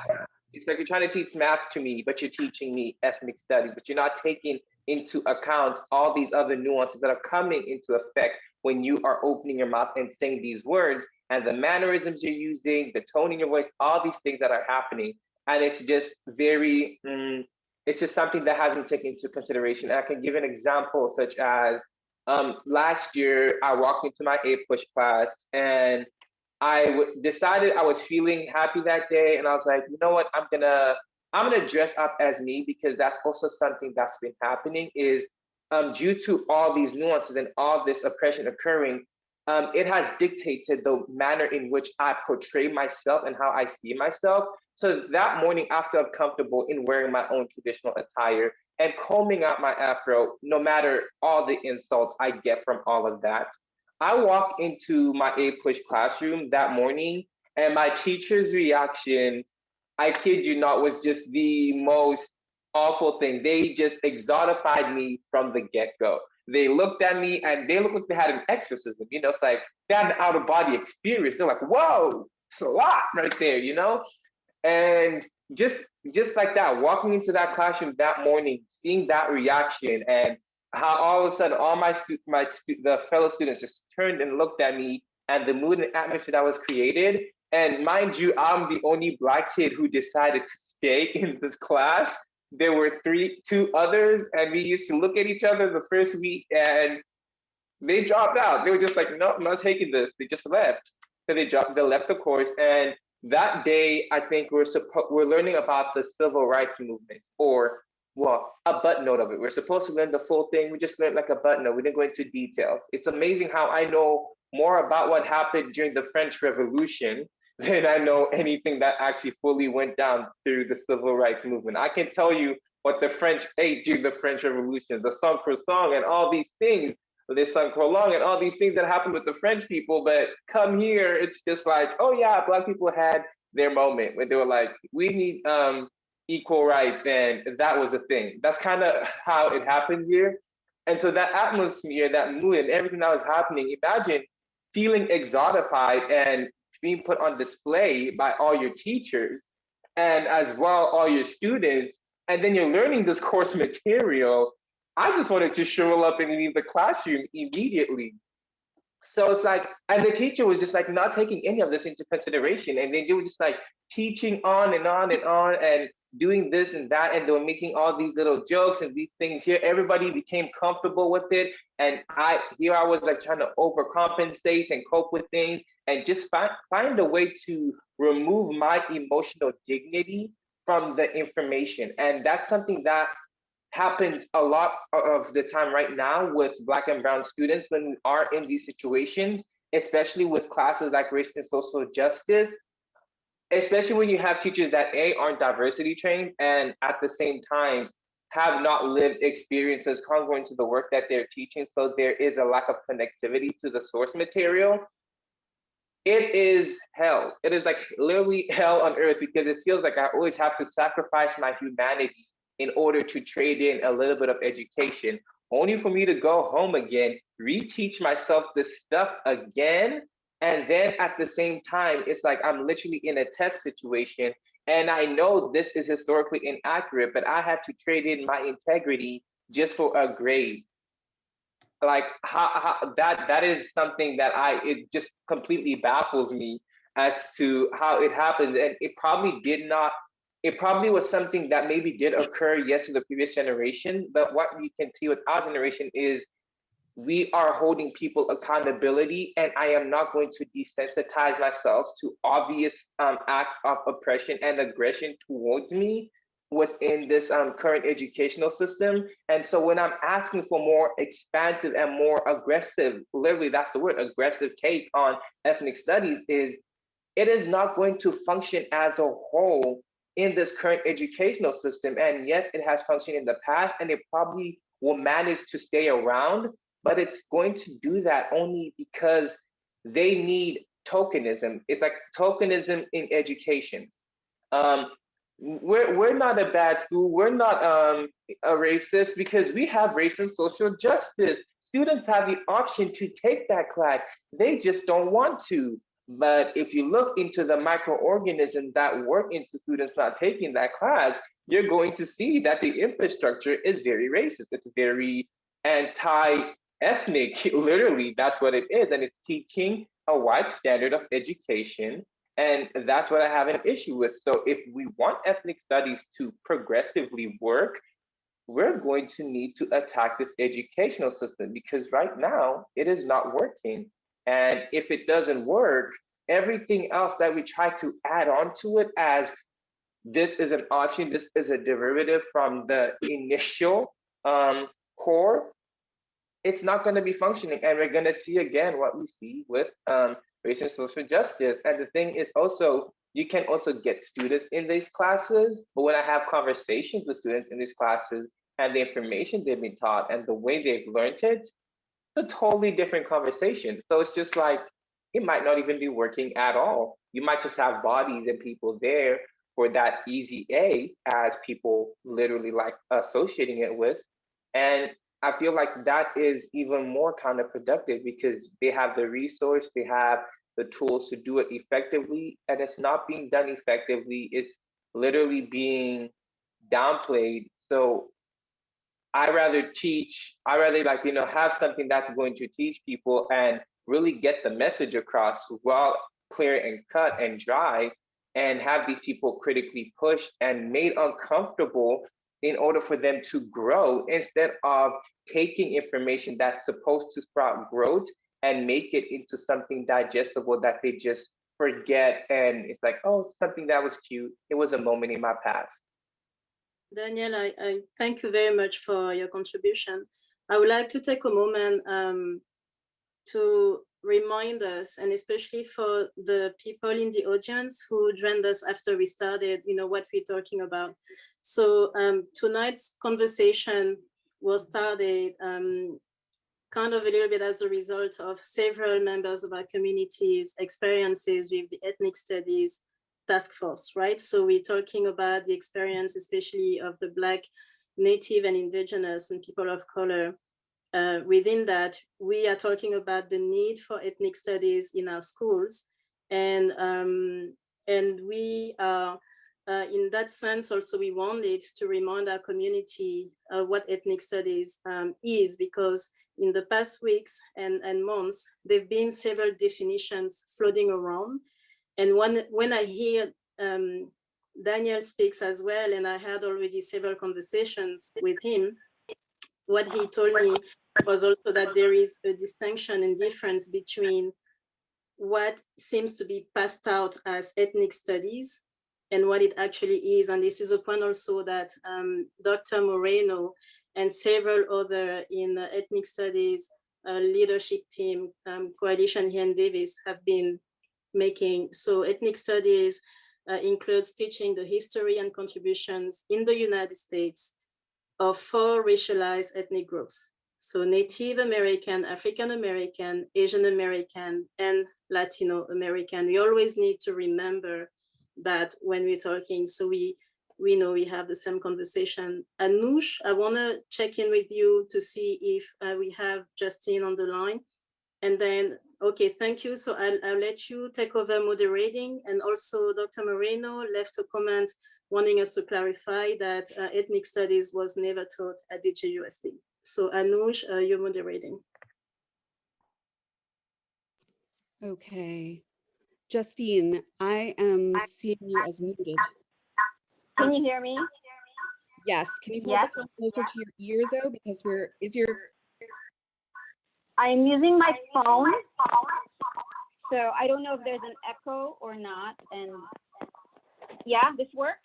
Speaker 8: It's like you're trying to teach math to me, but you're teaching me ethnic studies, but you're not taking into account all these other nuances that are coming into effect when you are opening your mouth and saying these words, and the mannerisms you're using, the tone in your voice, all these things that are happening. And it's just very, it's just something that hasn't been taken into consideration. And I can give an example such as last year, I walked into my A-push class and I decided I was feeling happy that day. And I was like, you know what, I'm gonna dress up as me, because that's also something that's been happening is due to all these nuances and all this oppression occurring, it has dictated the manner in which I portray myself and how I see myself. So that morning, I felt comfortable in wearing my own traditional attire and combing out my afro, no matter all the insults I get from all of that. I walked into my A-push classroom that morning, and my teacher's reaction, I kid you not, was just the most awful thing. They just exotified me from the get-go. They looked at me and they looked like they had an exorcism. You know, it's like they had an out-of-body experience. They're like, whoa, it's a lot right there, you know? And just like that, walking into that classroom that morning, seeing that reaction and how all of a sudden all the fellow students just turned and looked at me, and the mood and atmosphere that was created. And mind you, I'm the only Black kid who decided to stay in this class. There were two others, and we used to look at each other the first week, and they dropped out. They were just like, no, I'm not taking this. They just left. So they left the course. And that day, I think we're learning about the civil rights movement, or well, a butt note of it. We're supposed to learn the full thing. We just learned like a butt note. We didn't go into details. It's amazing how I know more about what happened during the French Revolution than I know anything that actually fully went down through the civil rights movement. I can tell you what the French ate during the French Revolution, the sang croissant and all these things, the sang croissant and all these things that happened with the French people. But come here, it's just like, oh yeah, Black people had their moment where they were like, we need equal rights, and that was a thing. That's kind of how it happens here. And so that atmosphere, that mood, and everything that was happening, imagine feeling exotified and being put on display by all your teachers, and as well all your students, and then you're learning this course material. I just wanted to show up and leave the classroom immediately. So it's like, and the teacher was just like not taking any of this into consideration, and they were just like teaching on and on and on and doing this and that, and they were making all these little jokes and these things here. Everybody became comfortable with it, and I was like trying to overcompensate and cope with things and just find a way to remove my emotional dignity from the information. And that's something that happens a lot of the time right now with Black and Brown students when we are in these situations, especially with classes like race and social justice, especially when you have teachers that aren't diversity trained, and at the same time have not lived experiences congruent to the work that they're teaching. So there is a lack of connectivity to the source material. It is hell. It is like literally hell on earth, because it feels like I always have to sacrifice my humanity in order to trade in a little bit of education, only for me to go home again, reteach myself this stuff again, And then at the same time, it's like I'm literally in a test situation, and I know this is historically inaccurate, but I have to trade in my integrity just for a grade. Like how that is something that it just completely baffles me as to how it happens. And it probably was something that maybe did occur, yes, to the previous generation, but what you can see with our generation is we are holding people accountability, and I am not going to desensitize myself to obvious acts of oppression and aggression towards me within this current educational system. And so when I'm asking for more expansive and more aggressive, literally that's the word, aggressive take on ethnic studies, it is not going to function as a whole in this current educational system. And yes, it has functioned in the past, and it probably will manage to stay around, but it's going to do that only because they need tokenism. It's like tokenism in education. We're not a bad school. We're not a racist because we have race and social justice. Students have the option to take that class. They just don't want to. But if you look into the microorganisms that work into students not taking that class, you're going to see that the infrastructure is very racist. It's very anti-ethnic, literally, that's what it is. And it's teaching a white standard of education. And that's what I have an issue with. So if we want ethnic studies to progressively work, we're going to need to attack this educational system, because right now it is not working. And if it doesn't work, everything else that we try to add on to it as this is an option, this is a derivative from the initial core, it's not going to be functioning. And we're going to see again what we see with race and social justice. And the thing is also, you can also get students in these classes, but when I have conversations with students in these classes and the information they've been taught and the way they've learned it, it's a totally different conversation. So it's just like, it might not even be working at all. You might just have bodies and people there for that easy A, as people literally like associating it with. And I feel like that is even more counterproductive because they have the resource, they have the tools to do it effectively, and it's not being done effectively. It's literally being downplayed. So I rather have something that's going to teach people and really get the message across well, clear and cut and dry, and have these people critically pushed and made uncomfortable in order for them to grow, instead of taking information that's supposed to sprout growth and make it into something digestible that they just forget. And it's like, oh, something that was cute. It was a moment in my past.
Speaker 4: Danielle, I thank you very much for your contribution. I would like to take a moment to remind us, and especially for the people in the audience who joined us after we started, what we're talking about. So tonight's conversation was started kind of a little bit as a result of several members of our community's experiences with the ethnic studies task force, right? So we're talking about the experience, especially of the Black, Native and Indigenous and people of color. Within that, we are talking about the need for ethnic studies in our schools. And we are, in that sense, also we wanted to remind our community what ethnic studies is, because in the past weeks and months, there have been several definitions floating around. And when I hear Daniel speaks as well, and I had already several conversations with him, what he told me was also that there is a distinction and difference between what seems to be passed out as ethnic studies and what it actually is. And this is a point also that Dr. Moreno and several other in ethnic studies leadership team, Coalition here in Davis, have been making. So ethnic studies includes teaching the history and contributions in the United States of 4 racialized ethnic groups. So Native American, African American, Asian American, and Latino American. We always need to remember that when we're talking, so we know we have the same conversation. Anush, I wanna check in with you to see if we have Justine on the line. And then Okay, thank you. So I'll let you take over moderating, and also Dr. Moreno left a comment wanting us to clarify that ethnic studies was never taught at DJUSD. So Anuj, you're moderating.
Speaker 5: Okay. Justine, I am seeing you as muted.
Speaker 10: Can you hear me?
Speaker 5: Yes. Can you hold
Speaker 10: Yes.
Speaker 5: the phone closer to your ear though? Because
Speaker 10: I'm using my phone, so I don't know if there's an echo or not. And yeah, this works?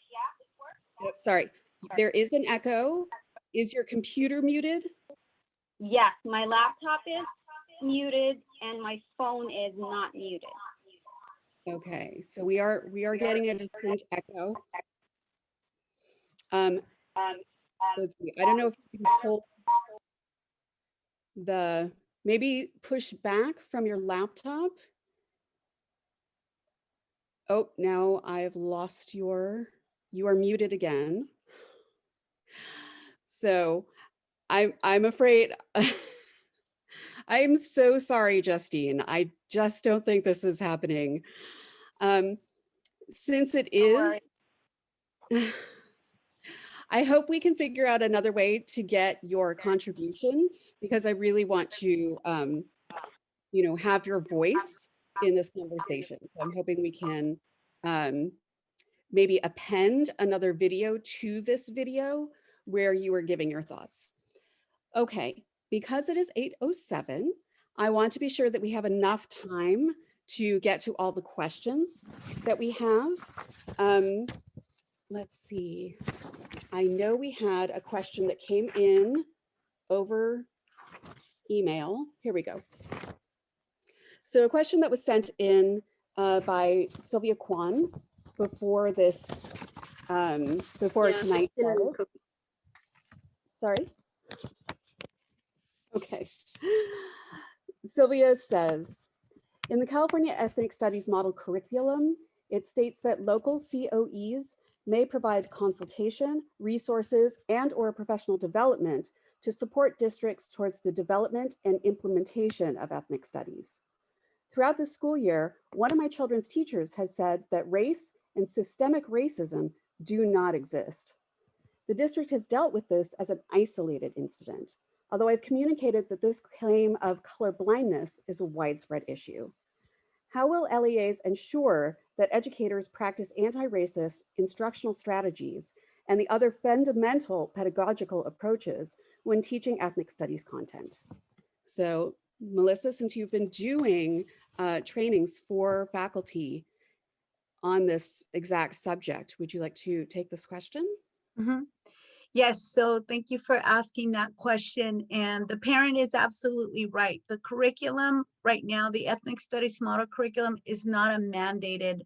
Speaker 5: oh, sorry, there is an echo. Is your computer muted?
Speaker 10: Yes, my laptop is muted and my phone is not muted.
Speaker 5: Okay, so we are getting a distinct echo. Let's see. I don't know if you can hold maybe push back from your laptop. Oh, now I've lost you are muted again. So I'm afraid, I'm so sorry, Justine. I just don't think this is happening. Since it is, I hope we can figure out another way to get your contribution, because I really want to, have your voice in this conversation. So I'm hoping we can maybe append another video to this video where you are giving your thoughts. Okay, because it is 8:07, I want to be sure that we have enough time to get to all the questions that we have. Let's see. I know we had a question that came in over email. Here we go. So a question that was sent in by Sylvia Kwan before this, before tonight started. Sorry. Okay. Sylvia says, in the California Ethnic Studies Model Curriculum, it states that local COEs may provide consultation, resources, and/or professional development to support districts towards the development and implementation of ethnic studies. Throughout the school year, one of my children's teachers has said that race and systemic racism do not exist. The district has dealt with this as an isolated incident, although I've communicated that this claim of color blindness is a widespread issue. How will LEAs ensure that educators practice anti-racist instructional strategies and the other fundamental pedagogical approaches when teaching ethnic studies content? So, Melissa, since you've been doing trainings for faculty on this exact subject, would you like to take this question?
Speaker 7: Mm-hmm. Yes, so thank you for asking that question. And the parent is absolutely right. The curriculum right now, the ethnic studies model curriculum, is not a mandated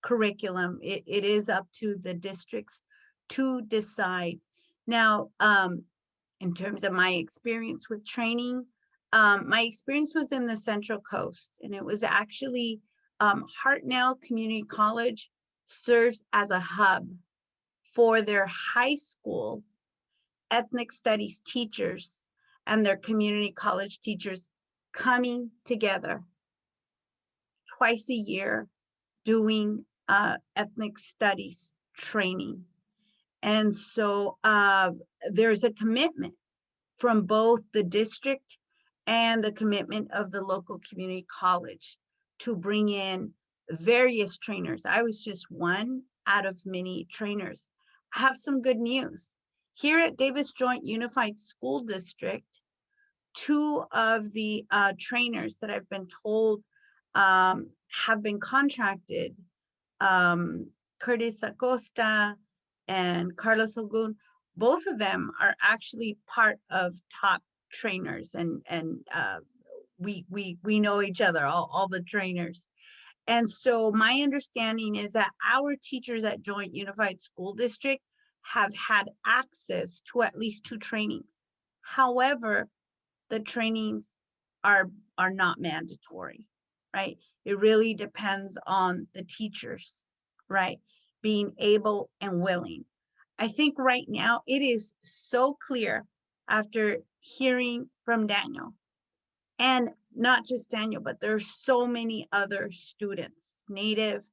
Speaker 7: curriculum. It is up to the districts to decide. Now, in terms of my experience with training, my experience was in the Central Coast, and it was actually Hartnell Community College serves as a hub for their high school ethnic studies teachers and their community college teachers coming together twice a year doing ethnic studies training. And so there's a commitment from both the district and the commitment of the local community college to bring in various trainers. I was just one out of many trainers. I have some good news. Here at Davis Joint Unified School District, two of the trainers that I've been told have been contracted, Curtis Acosta and Carlos Ogun. Both of them are actually part of top trainers, and we know each other, all the trainers. And so my understanding is that our teachers at Joint Unified School District have had access to at least 2 trainings. However, the trainings are not mandatory, right? It really depends on the teachers, right? Being able and willing. I think right now it is so clear after hearing from Daniel and not just Daniel, but there's so many other students, Native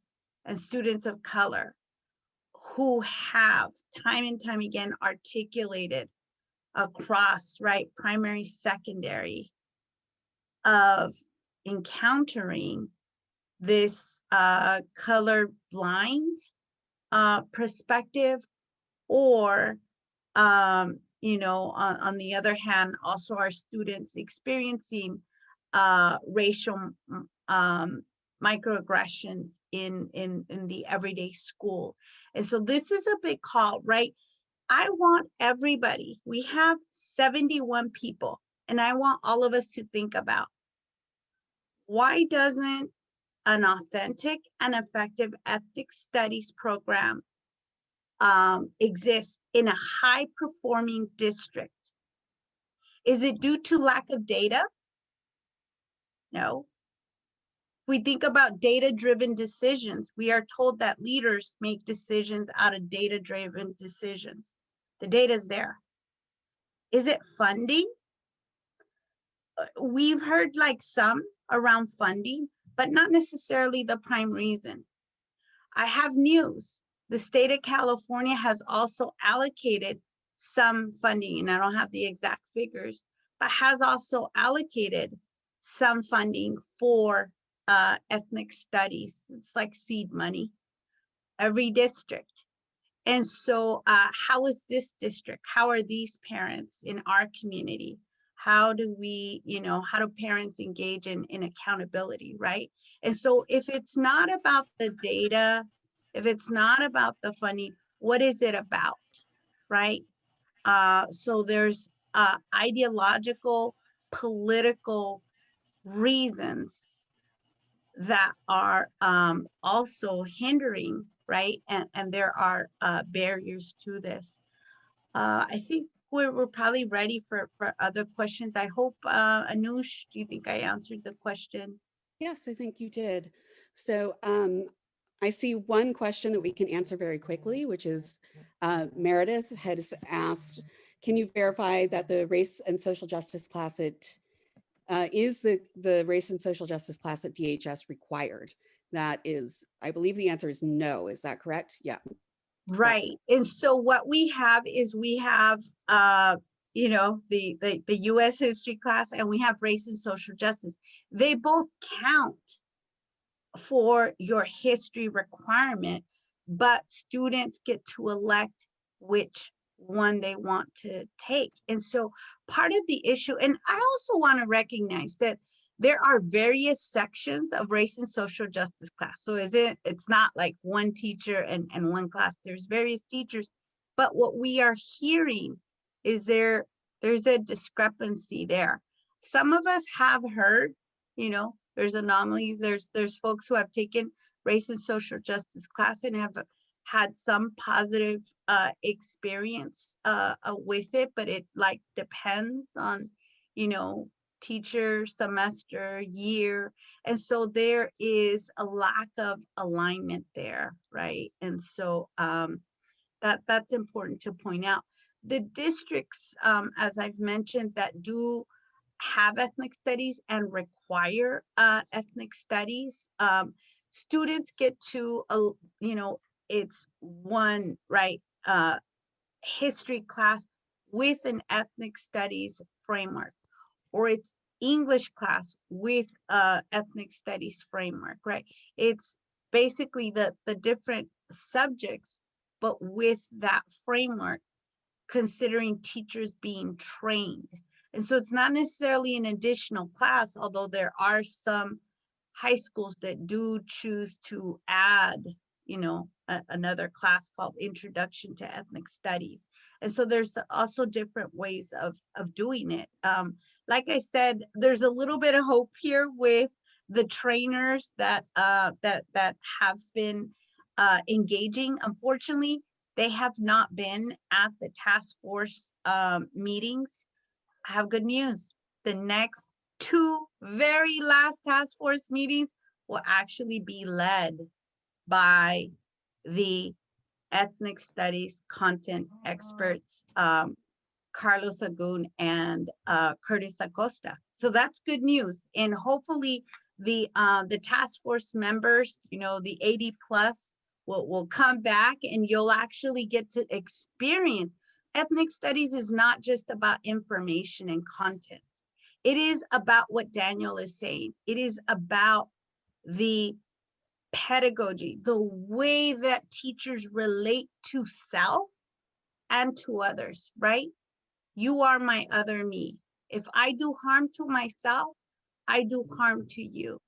Speaker 7: and students of color, who have time and time again articulated across, right, primary, secondary, of encountering this colorblind perspective, or on the other hand, also our students experiencing racial microaggressions in the everyday school. And so this is a big call, right? I want everybody, we have 71 people, and I want all of us to think about, why doesn't an authentic and effective ethnic studies program exist in a high-performing district? Is it due to lack of data? No. We think about data-driven decisions. We are told that leaders make decisions out of data-driven decisions. The data is there. Is it funding? We've heard like some around funding, but not necessarily the prime reason. I have news. The state of California has also allocated some funding, and I don't have the exact figures, but has also allocated some funding for ethnic studies. It's like seed money, every district. And so how is this district? How are these parents in our community? How do we, how do parents engage in accountability, right? And so if it's not about the data, if it's not about the funding, what is it about, right? So there's ideological, political reasons that are also hindering, right? And there are barriers to this. I think we're probably ready for other questions. I hope, Anush, do you think I answered the question?
Speaker 5: Yes, I think you did. So I see one question that we can answer very quickly, which is Meredith has asked, can you verify that the race and social justice class is the race and social justice class at DHS required? That is, I believe the answer is no. Is that correct? Yeah.
Speaker 7: Right. And so what we have is we have, the U.S. history class, and we have race and social justice. They both count for your history requirement, but students get to elect which one they want to take. And so part of the issue, and I also want to recognize that there are various sections of race and social justice class. So it's not like one teacher and one class, there's various teachers, but what we are hearing is there's a discrepancy there. Some of us have heard, there's anomalies, there's folks who have taken race and social justice class and have had some positive experience with it, but it like depends on, teacher, semester, year. And so there is a lack of alignment there, right? And so that's important to point out. The districts, as I've mentioned, that do have ethnic studies and require ethnic studies, students get to, it's one, right, history class with an ethnic studies framework, or it's English class with ethnic studies framework, right? It's basically the different subjects, but with that framework, considering teachers being trained. And so it's not necessarily an additional class, although there are some high schools that do choose to add, another class called Introduction to Ethnic Studies. And so there's also different ways of doing it. Like I said, there's a little bit of hope here with the trainers that have been engaging. Unfortunately, they have not been at the task force meetings. I have good news. The next two very last task force meetings will actually be led by the ethnic studies content experts Carlos Agun and Curtis Acosta. So that's good news. And hopefully the task force members, you know, the 80 plus will come back and you'll actually get to experience. Ethnic studies is not just about information and content. It is about what Daniel is saying. It is about the pedagogy, the way that teachers relate to self and to others, right? You are my other me. If I do harm to myself, I do harm to you,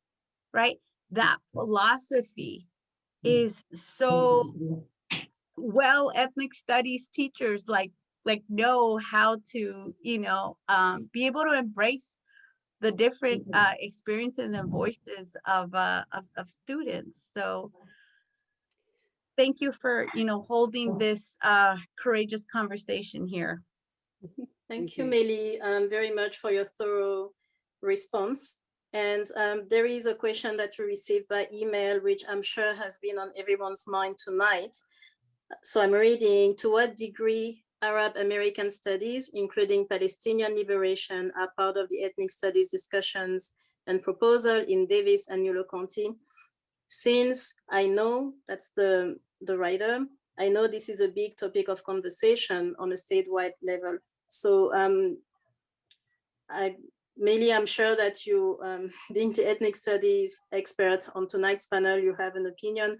Speaker 7: right? That philosophy is so well. Ethnic studies teachers like know how to, you know, be able to embrace the different experiences and voices of students. So thank you for, you know, holding this courageous conversation here.
Speaker 4: Thank you, Meili, very much for your thorough response. And there is a question that we received by email, which I'm sure has been on everyone's mind tonight. So I'm reading, to what degree Arab American studies, including Palestinian liberation, are part of the ethnic studies discussions and proposal in Davis and Yolo County? Since I know, that's the writer, I know this is a big topic of conversation on a statewide level. So Meili, I'm sure that you, being the ethnic studies expert on tonight's panel, you have an opinion.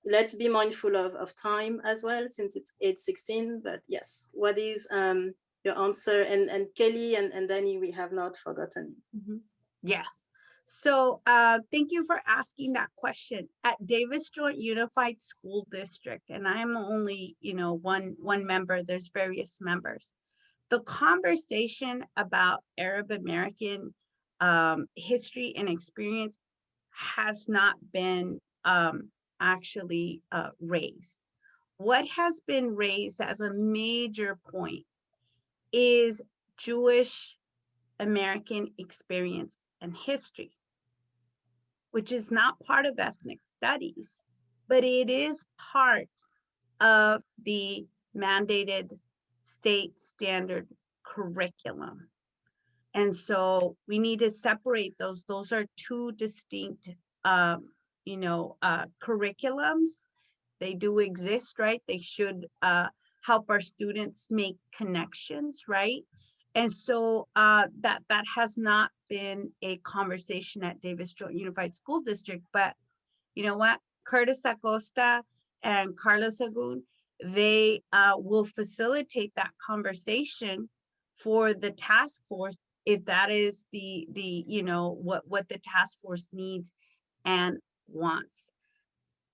Speaker 4: Let's be mindful of time as well, since it's 8:16, but yes, what is your answer? And Kelly and Danny, we have not forgotten.
Speaker 7: Yes. So thank you for asking that question. At Davis Joint Unified School District, and I'm only, you know, one member, there's various members. The conversation about Arab American history and experience has not been actually raised. What has been raised as a major point is Jewish American experience and history, which is not part of ethnic studies, but it is part of the mandated state standard curriculum. And so we need to separate those. Those are two distinct, you know, curriculums. They do exist, right? They should help our students make connections, right? And so that has not been a conversation at Davis Joint Unified School District, but you know what? Curtis Acosta and Carlos Agun, they will facilitate that conversation for the task force if that is the you know, what the task force needs and wants.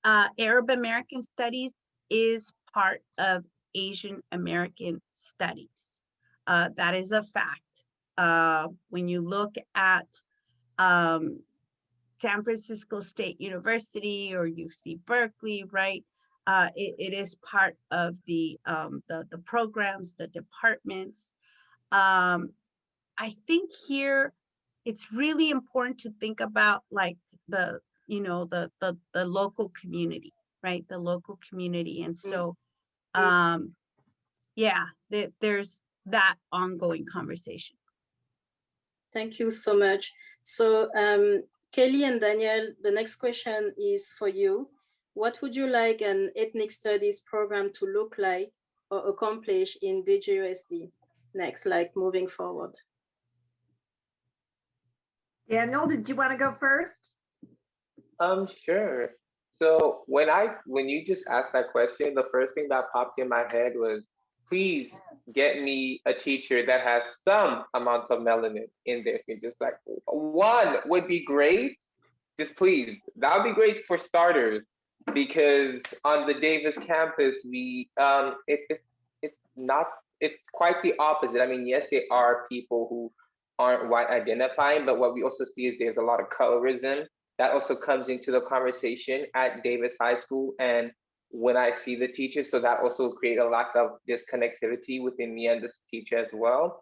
Speaker 7: Arab American studies is part of Asian American studies. That is a fact. When you look at San Francisco State University or UC Berkeley, right? It is part of the programs, the departments. I think here it's really important to think about like the, you know, the local community, right? The local community. And so, yeah, there's that ongoing conversation.
Speaker 4: Thank you so much. So Kelly and Danielle, the next question is for you. What would you like an ethnic studies program to look like or accomplish in DJUSD next, like moving forward?
Speaker 6: Daniel, did you want to go first?
Speaker 8: Sure. So when you just asked that question, the first thing that popped in my head was, please get me a teacher that has some amount of melanin in this. And just like one would be great. Just please, that would be great for starters, because on the Davis campus, we it's quite the opposite. I mean, yes, there are people who aren't white identifying, but what we also see is there's a lot of colorism that also comes into the conversation at Davis High School. And when I see the teachers, so that also create a lack of disconnectivity within me and the teacher as well.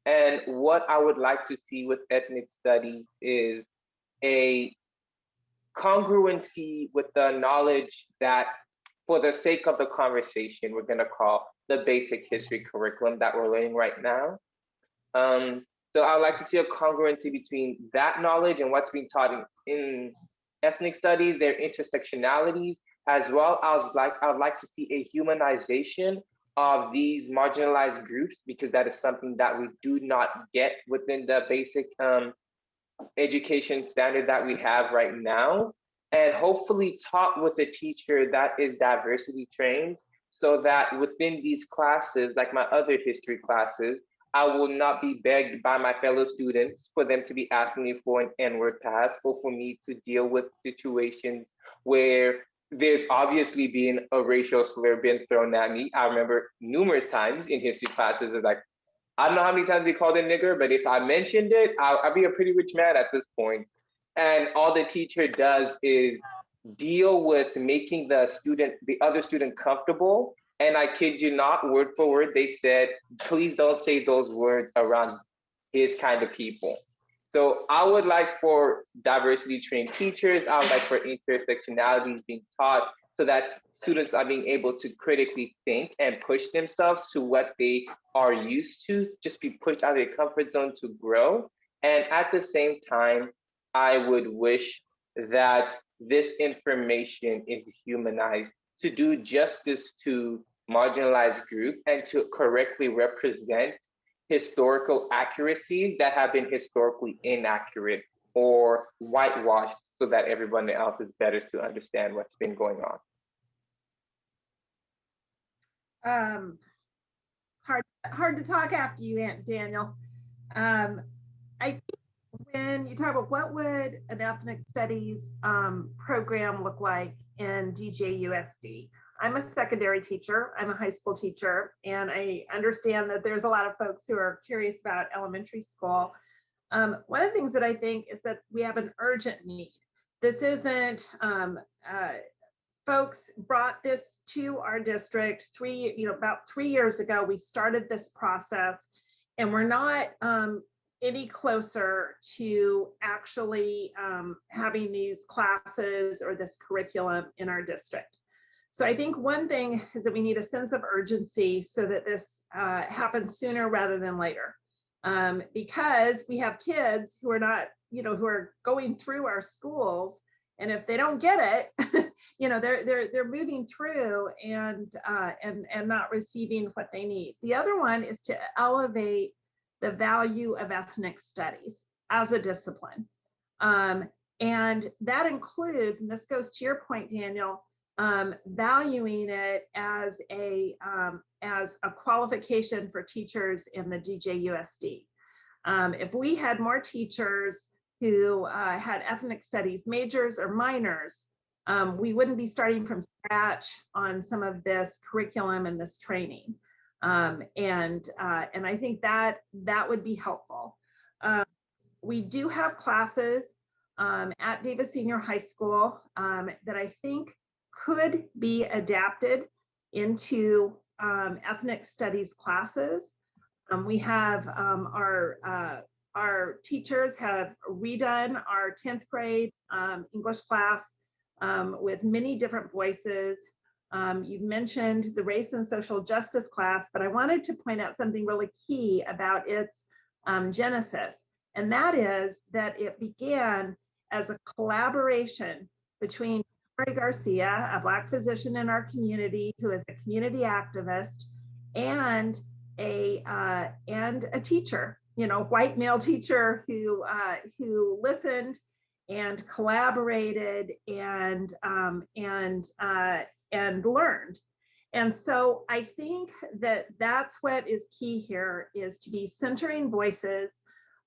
Speaker 8: And what I would like to see with ethnic studies is a congruency with the knowledge that, for the sake of the conversation, we're going to call the basic history curriculum that we're learning right now. So I would like to see a congruency between that knowledge and what's being taught in ethnic studies, their intersectionalities, as well as I would like to see a humanization of these marginalized groups, because that is something that we do not get within the basic education standard that we have right now, and hopefully taught with a teacher that is diversity trained, so that within these classes, like my other history classes, I will not be begged by my fellow students for them to be asking me for an N-word pass, or for me to deal with situations where there's obviously been a racial slur being thrown at me. I remember numerous times in history classes, it's like, I don't know how many times they called a nigger, but if I mentioned it, I'll be a pretty rich man at this point. And all the teacher does is deal with making the other student comfortable. And I kid you not, word for word, they said, please don't say those words around his kind of people. So I would like for diversity trained teachers, I would like for intersectionalities being taught, so that students are being able to critically think and push themselves to what they are used to, just be pushed out of their comfort zone to grow. And at the same time, I would wish that this information is humanized to do justice to marginalized groups and to correctly represent historical accuracies that have been historically inaccurate or whitewashed, so that everyone else is better to understand what's been going on.
Speaker 6: Hard to talk after you, Aunt Daniel. I think when you talk about what would an ethnic studies program look like in DJUSD, I'm a secondary teacher, I'm a high school teacher, and I understand that there's a lot of folks who are curious about elementary school. One of the things that I think is that we have an urgent need. This isn't, folks brought this to our district about 3 years ago. We started this process, and we're not any closer to actually having these classes or this curriculum in our district. So I think one thing is that we need a sense of urgency so that this happens sooner rather than later, because we have kids who are not, who are going through our schools, and if they don't get it, they're moving through and not receiving what they need. The other one is to elevate the value of ethnic studies as a discipline, and that includes, and this goes to your point, Daniel, valuing it as a qualification for teachers in the DJUSD. If we had more teachers who had ethnic studies majors or minors, we wouldn't be starting from scratch on some of this curriculum and this training. And I think that would be helpful. We do have classes at Davis Senior High School that I think could be adapted into ethnic studies classes. We have our teachers have redone our 10th grade English class with many different voices. You've mentioned the race and social justice class, but I wanted to point out something really key about its genesis, and that is that it began as a collaboration between Garcia, a Black physician in our community who is a community activist, and a teacher, white male teacher who listened and collaborated and learned. And so I think that that's what is key here, is to be centering voices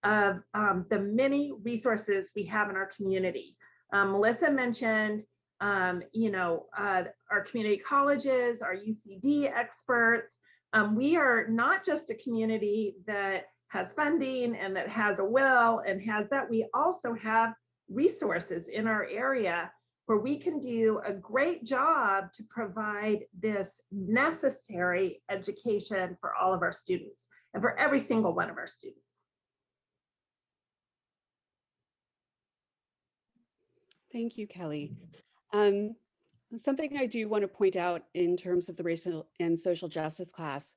Speaker 6: of the many resources we have in our community. Melissa mentioned our community colleges, our UCD experts. We are not just a community that has funding and that has a will and has that. We also have resources in our area where we can do a great job to provide this necessary education for all of our students and for every single one of our students.
Speaker 5: Thank you, Kelly. Something I do want to point out in terms of the racial and social justice class,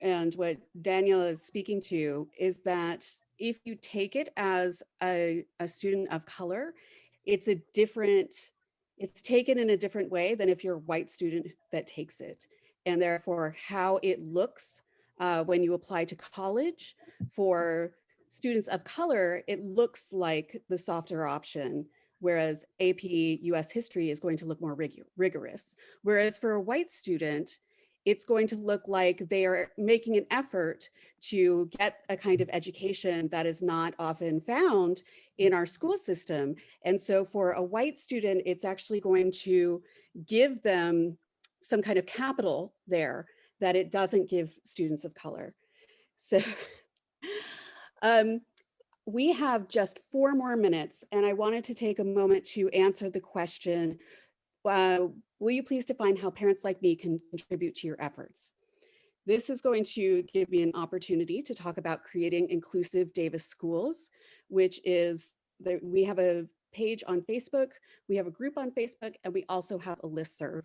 Speaker 5: and what Danielle is speaking to, is that if you take it as a student of color, it's taken in a different way than if you're a white student that takes it. And therefore, how it looks when you apply to college for students of color, it looks like the softer option, whereas AP US history is going to look more rigorous. Whereas for a white student, it's going to look like they are making an effort to get a kind of education that is not often found in our school system. And so for a white student, it's actually going to give them some kind of capital there that it doesn't give students of color. So we have just 4 more minutes, and I wanted to take a moment to answer the question, will you please define how parents like me can contribute to your efforts? This is going to give me an opportunity to talk about creating inclusive Davis schools, which is, we have a page on Facebook, we have a group on Facebook, and we also have a listserv.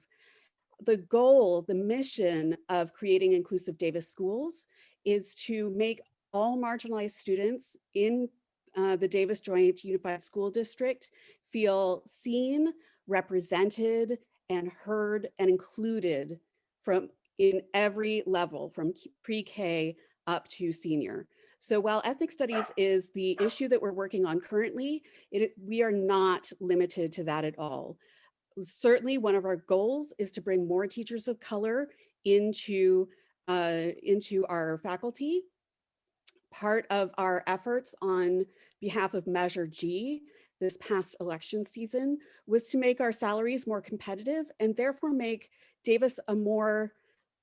Speaker 5: The goal, the mission of creating inclusive Davis schools is to make all marginalized students in the Davis Joint Unified School District feel seen, represented, and heard and included in every level, from pre-K up to senior. So while ethnic studies is the issue that we're working on currently, we are not limited to that at all. Certainly one of our goals is to bring more teachers of color into our faculty. Part of our efforts on behalf of Measure G this past election season was to make our salaries more competitive and therefore make Davis a more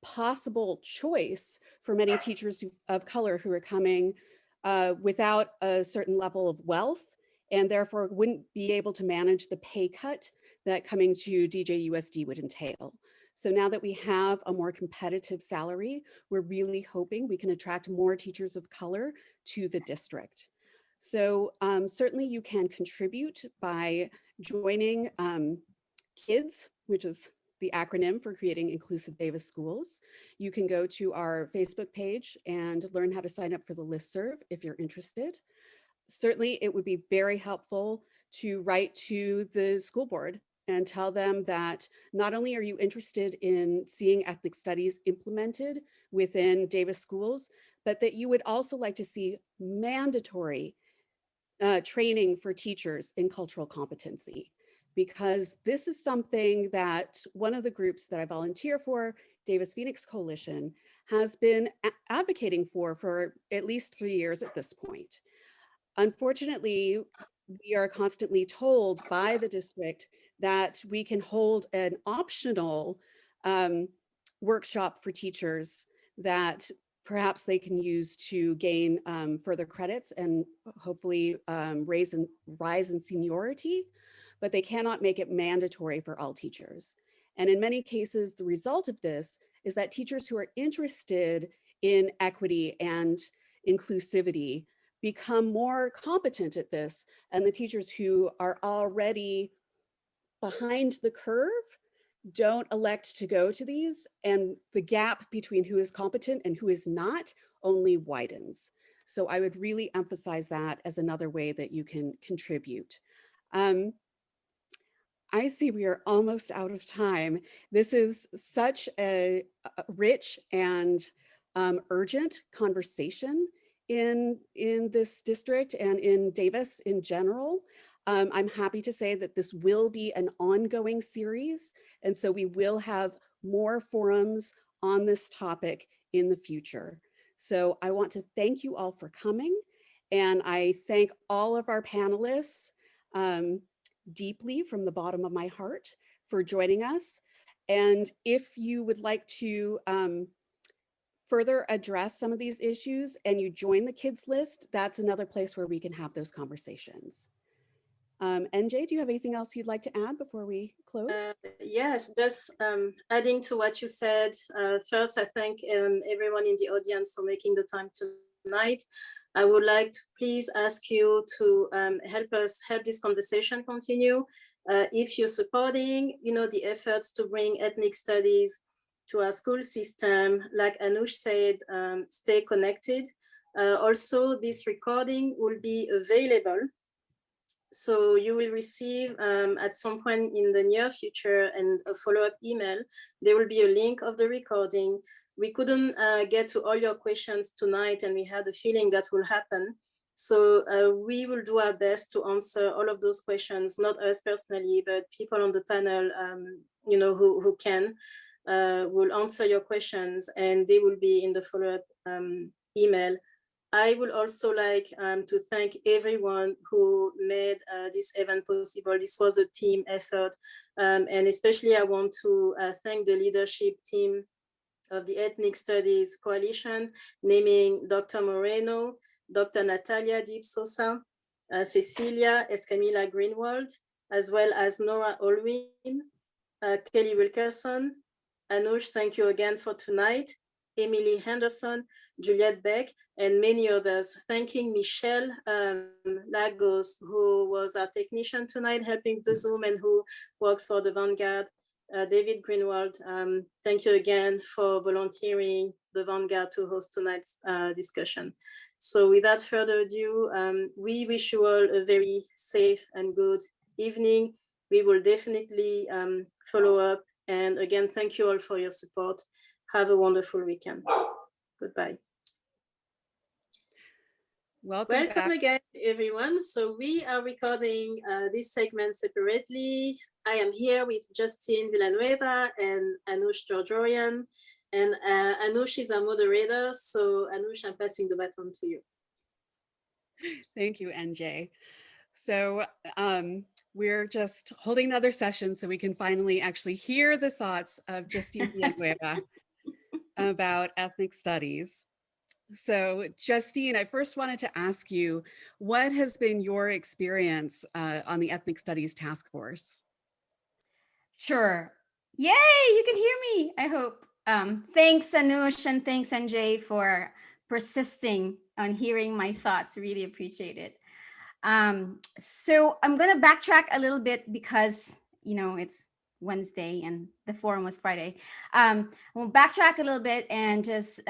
Speaker 5: possible choice for many teachers of color who are coming without a certain level of wealth and therefore wouldn't be able to manage the pay cut that coming to DJUSD would entail. So now that we have a more competitive salary, we're really hoping we can attract more teachers of color to the district. So certainly you can contribute by joining KIDS, which is the acronym for Creating Inclusive Davis Schools. You can go to our Facebook page and learn how to sign up for the listserv if you're interested. Certainly it would be very helpful to write to the school board and tell them that not only are you interested in seeing ethnic studies implemented within Davis schools, but that you would also like to see mandatory training for teachers in cultural competency. Because this is something that one of the groups that I volunteer for, Davis Phoenix Coalition, has been advocating for at least 3 years at this point. Unfortunately, we are constantly told by the district that we can hold an optional workshop for teachers that perhaps they can use to gain further credits and hopefully rise in seniority, but they cannot make it mandatory for all teachers. And in many cases, the result of this is that teachers who are interested in equity and inclusivity become more competent at this, and the teachers who are already behind the curve don't elect to go to these, and the gap between who is competent and who is not only widens. So I would really emphasize that as another way that you can contribute. I see we are almost out of time. This is such a rich and urgent conversation in this district and in Davis in general. I'm happy to say that this will be an ongoing series, and so we will have more forums on this topic in the future. So I want to thank you all for coming, and I thank all of our panelists deeply from the bottom of my heart for joining us. And if you would like to further address some of these issues and you join the kids list, that's another place where we can have those conversations. NJ, do you have anything else you'd like to add before we close?
Speaker 4: Yes, just adding to what you said. First, I thank everyone in the audience for making the time tonight. I would like to please ask you to help this conversation continue. If you're supporting, the efforts to bring ethnic studies to our school system, like Anush said, stay connected. Also, this recording will be available. So you will receive at some point in the near future and a follow-up email. There will be a link of the recording. We couldn't get to all your questions tonight, and we had a feeling that will happen. So we will do our best to answer all of those questions, not us personally, but people on the panel, who can, will answer your questions, and they will be in the follow-up email. I would also like to thank everyone who made this event possible. This was a team effort, and especially I want to thank the leadership team of the Ethnic Studies Coalition, naming Dr. Moreno, Dr. Natalia Dipsosa, Cecilia Escamilla Greenwald, as well as Nora Olwin, Kelly Wilkerson. Anush, thank you again for tonight. Emily Henderson, Juliette Beck, and many others. Thanking Michelle Lagos, who was our technician tonight, helping the Zoom and who works for the Vanguard. David Greenwald, thank you again for volunteering the Vanguard to host tonight's discussion. So without further ado, we wish you all a very safe and good evening. We will definitely follow up. And again, thank you all for your support. Have a wonderful weekend. Goodbye.
Speaker 5: Welcome back.
Speaker 4: Again, everyone. So we are recording this segment separately. I am here with Justine Villanueva and Anush Georgian. And Anush is our moderator. So Anush, I'm passing the baton to you.
Speaker 5: Thank you, NJ. So we're just holding another session so we can finally actually hear the thoughts of Justine Villanueva about ethnic studies. So Justine, I first wanted to ask you, what has been your experience on the Ethnic Studies Task Force?
Speaker 11: Sure. Yay, you can hear me, I hope. Thanks, Anush, and thanks, NJ, for persisting on hearing my thoughts. Really appreciate it. So I'm going to backtrack a little bit because, it's Wednesday and the forum was Friday. We'll backtrack a little bit and just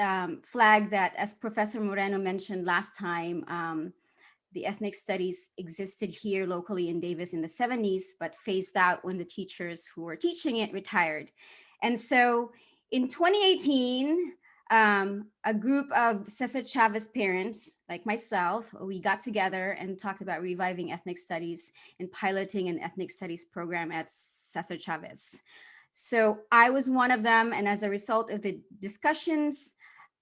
Speaker 11: flag that, as Professor Moreno mentioned last time, the ethnic studies existed here locally in Davis in the 70s, but phased out when the teachers who were teaching it retired. And so in 2018, a group of Cesar Chavez parents, like myself, we got together and talked about reviving ethnic studies and piloting an ethnic studies program at Cesar Chavez. So I was one of them. And as a result of the discussions,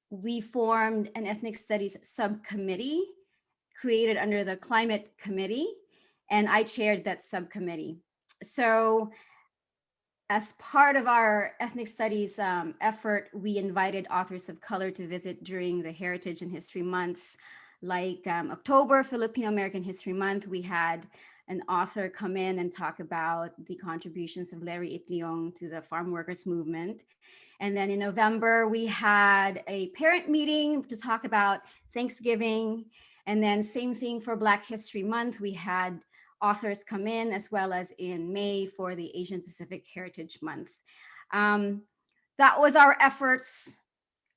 Speaker 11: we formed an ethnic studies subcommittee created under the climate committee. And I chaired that subcommittee. So as part of our ethnic studies effort, we invited authors of color to visit during the Heritage and History Months. Like October, Filipino American History Month, we had an author come in and talk about the contributions of Larry Itliong to the farm workers movement. And then in November, we had a parent meeting to talk about Thanksgiving. And then same thing for Black History Month, we had authors come in, as well as in May for the Asian Pacific Heritage Month. That was our efforts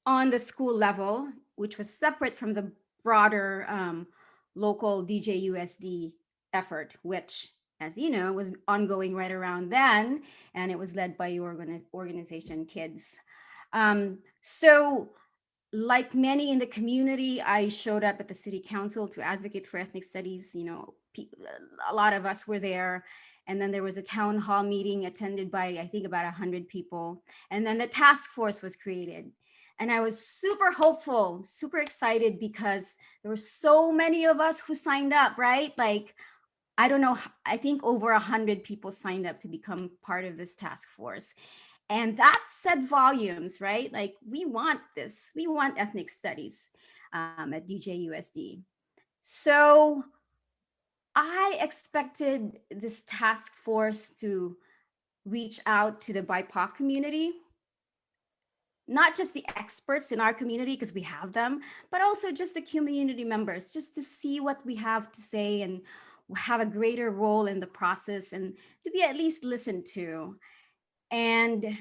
Speaker 11: on the school level, which was separate from the broader local DJUSD effort, which, as you know, was ongoing right around then, and it was led by your organization, Kids. So like many in the community, I showed up at the city council to advocate for ethnic studies. A lot of us were there. And then there was a town hall meeting attended by, I think, about 100 people. And then the task force was created. And I was super hopeful, super excited, because there were so many of us who signed up, right? Like, I don't know, I think over 100 people signed up to become part of this task force. And that said volumes, right? Like, we want this, we want ethnic studies at DJUSD. So I expected this task force to reach out to the BIPOC community, not just the experts in our community, because we have them, but also just the community members, just to see what we have to say and have a greater role in the process and to be at least listened to. And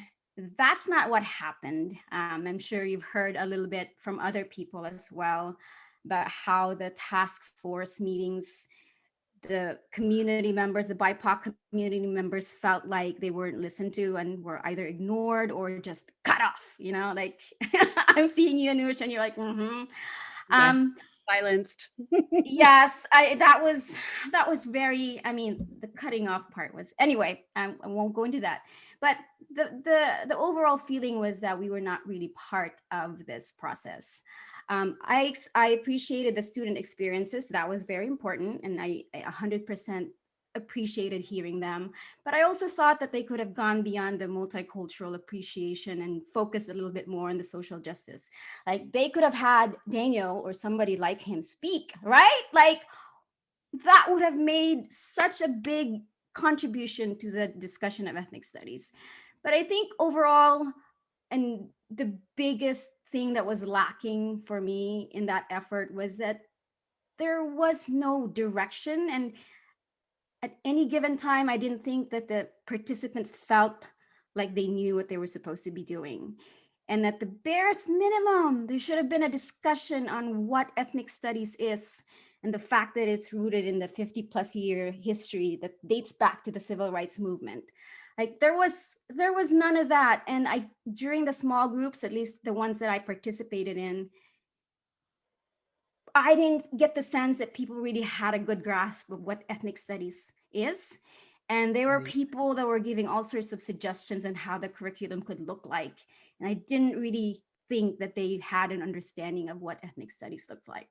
Speaker 11: that's not what happened. I'm sure you've heard a little bit from other people as well about how the task force meetings, the community members, the BIPOC community members felt like they weren't listened to and were either ignored or just cut off, you know, like I'm seeing you, Anush, and you're like, mm-hmm.
Speaker 5: Yes, silenced.
Speaker 11: Yes, that was very, I mean, the cutting off part was, anyway, I won't go into that. But the overall feeling was that we were not really part of this process. I appreciated the student experiences. That was very important. And I 100% appreciated hearing them. But I also thought that they could have gone beyond the multicultural appreciation and focused a little bit more on the social justice. Like they could have had Daniel or somebody like him speak, right? Like that would have made such a big contribution to the discussion of ethnic studies. But I think overall, and the biggest thing that was lacking for me in that effort was that there was no direction. And at any given time, I didn't think that the participants felt like they knew what they were supposed to be doing. And at the barest minimum, there should have been a discussion on what ethnic studies is and the fact that it's rooted in the 50-plus-year history that dates back to the civil rights movement. Like there was none of that. And during the small groups, at least the ones that I participated in, I didn't get the sense that people really had a good grasp of what ethnic studies is. And there were people that were giving all sorts of suggestions on how the curriculum could look like. And I didn't really think that they had an understanding of what ethnic studies looked like.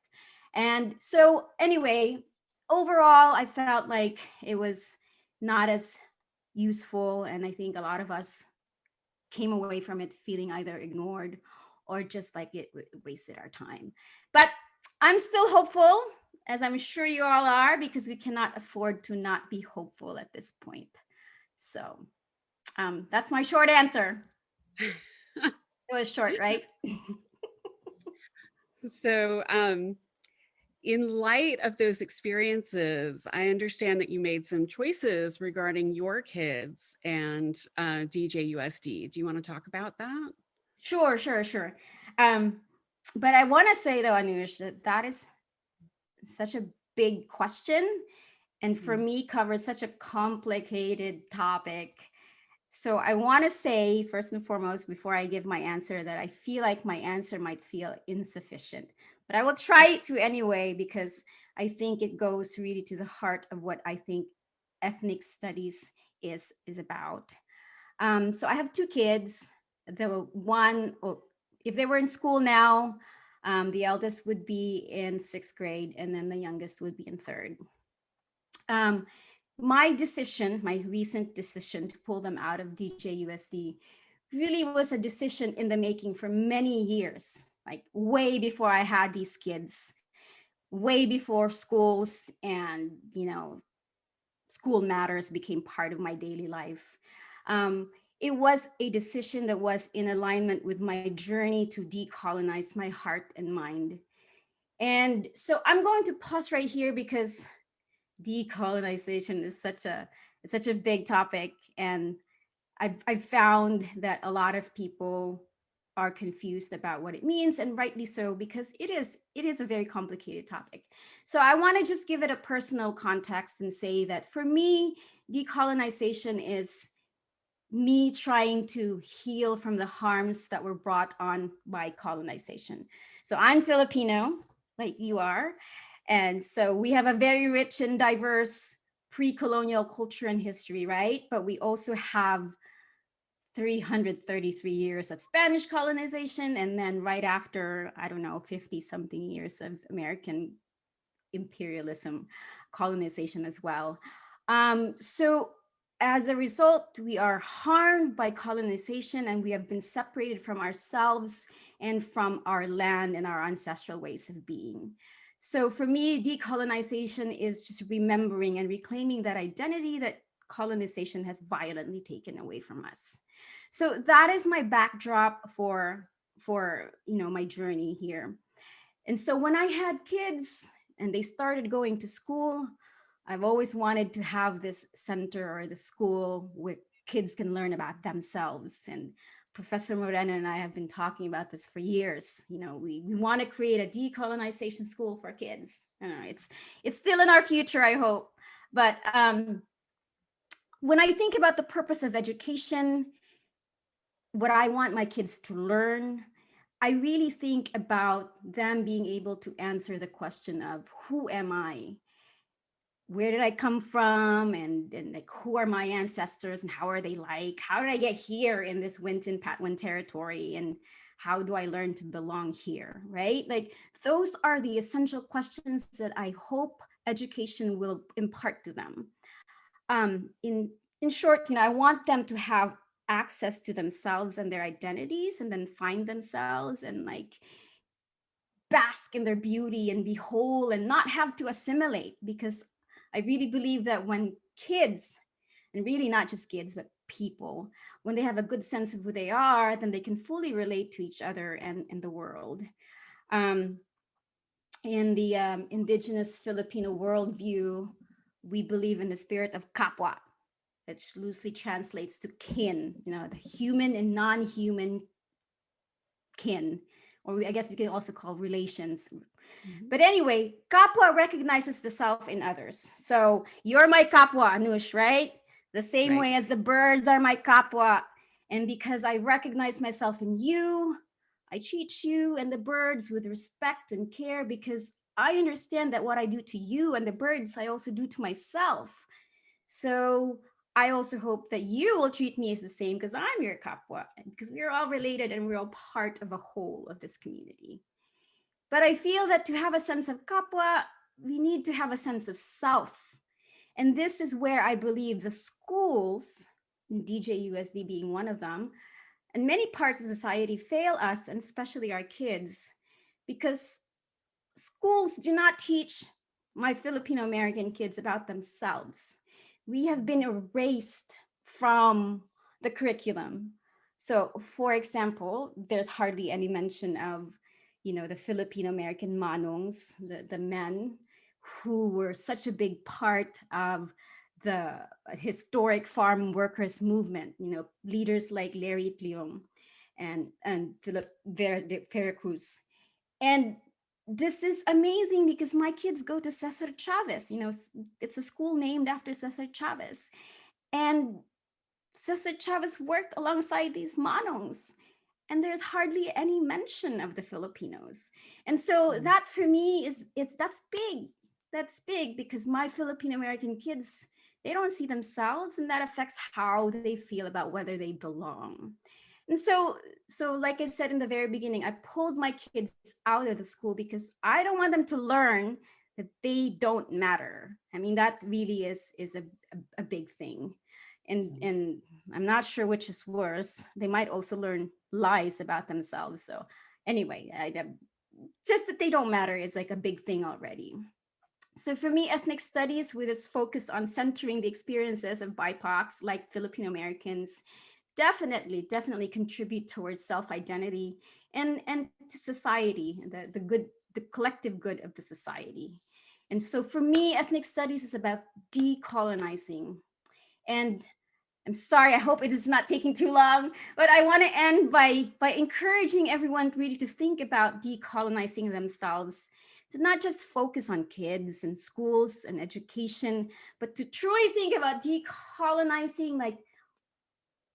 Speaker 11: And so anyway, overall, I felt like it was not as useful. And I think a lot of us came away from it feeling either ignored or just like it wasted our time. But I'm still hopeful, as I'm sure you all are, because we cannot afford to not be hopeful at this point. So that's my short answer. It was short, right?
Speaker 5: So in light of those experiences, I understand that you made some choices regarding your kids and DJUSD. Do you want to talk about that?
Speaker 11: Sure. But I want to say though, Anush, that is such a big question. And for me, covers such a complicated topic. So I want to say, first and foremost, before I give my answer, that I feel like my answer might feel insufficient. But I will try to anyway, because I think it goes really to the heart of what I think ethnic studies is about. So I have two kids. The one, if they were in school now, the eldest would be in 6th grade, and then the youngest would be in 3rd. My recent decision to pull them out of DJUSD really was a decision in the making for many years, like way before I had these kids, way before schools and, school matters became part of my daily life. It was a decision that was in alignment with my journey to decolonize my heart and mind. And so I'm going to pause right here because decolonization is such a big topic. And I've found that a lot of people are confused about what it means, and rightly so, because it is a very complicated topic. So I want to just give it a personal context and say that for me, decolonization is me trying to heal from the harms that were brought on by colonization. So I'm Filipino, like you are. And so we have a very rich and diverse pre-colonial culture and history, right? But we also have 333 years of Spanish colonization. And then right after, 50 something years of American imperialism, colonization as well. So as a result, we are harmed by colonization, and we have been separated from ourselves and from our land and our ancestral ways of being. So for me, decolonization is just remembering and reclaiming that identity that colonization has violently taken away from us. So that is my backdrop for my journey here. And so when I had kids and they started going to school, I've always wanted to have this center or the school where kids can learn about themselves. And Professor Moreno and I have been talking about this for years. You know, we want to create a decolonization school for kids. It's still in our future, I hope. But when I think about the purpose of education, what I want my kids to learn, I really think about them being able to answer the question of who am I? Where did I come from? And like, who are my ancestors and how are they like? How did I get here in this Winton Patwin territory? And how do I learn to belong here, right? Like, those are the essential questions that I hope education will impart to them. In short, you know, I want them to have access to themselves and their identities, and then find themselves and like bask in their beauty and be whole and not have to assimilate. Because I really believe that when kids, and really not just kids, but people, when they have a good sense of who they are, then they can fully relate to each other and in the world. In the indigenous Filipino worldview, we believe in the spirit of kapwa, which loosely translates to kin, you know, the human and non-human kin, or I guess we can also call relations. But anyway, kapwa recognizes the self in others. So you're my kapwa, Anush, right? The same way as the birds are my kapwa. And because I recognize myself in you, I treat you and the birds with respect and care, because I understand that what I do to you and the birds, I also do to myself. So I also hope that you will treat me as the same, because I'm your kapwa, because we're all related and we're all part of a whole of this community. But I feel that to have a sense of kapwa, we need to have a sense of self. And this is where I believe the schools, DJUSD being one of them, and many parts of society fail us, and especially our kids, because schools do not teach my Filipino American kids about themselves. We have been erased from the curriculum. So, for example, there's hardly any mention of, you know, the Filipino American manongs, the men who were such a big part of the historic farm workers movement, you know, leaders like Larry Leong and Philip Veracruz. And this is amazing because my kids go to Cesar Chavez, you know, it's a school named after Cesar Chavez. And Cesar Chavez worked alongside these manongs, and there's hardly any mention of the Filipinos. And so that for me that's big. That's big because my Filipino American kids, they don't see themselves, and that affects how they feel about whether they belong. And so like I said in the very beginning, I pulled my kids out of the school because I don't want them to learn that they don't matter. I mean, that really is a big thing. And I'm not sure which is worse. They might also learn lies about themselves. So anyway, just that they don't matter is like a big thing already. So for me, ethnic studies, with its focus on centering the experiences of BIPOCs like Filipino Americans, definitely contribute towards self-identity and to society, the collective good of the society. And so for me, ethnic studies is about decolonizing. And I'm sorry, I hope it is not taking too long, but I want to end by encouraging everyone really to think about decolonizing themselves, to not just focus on kids and schools and education, but to truly think about decolonizing like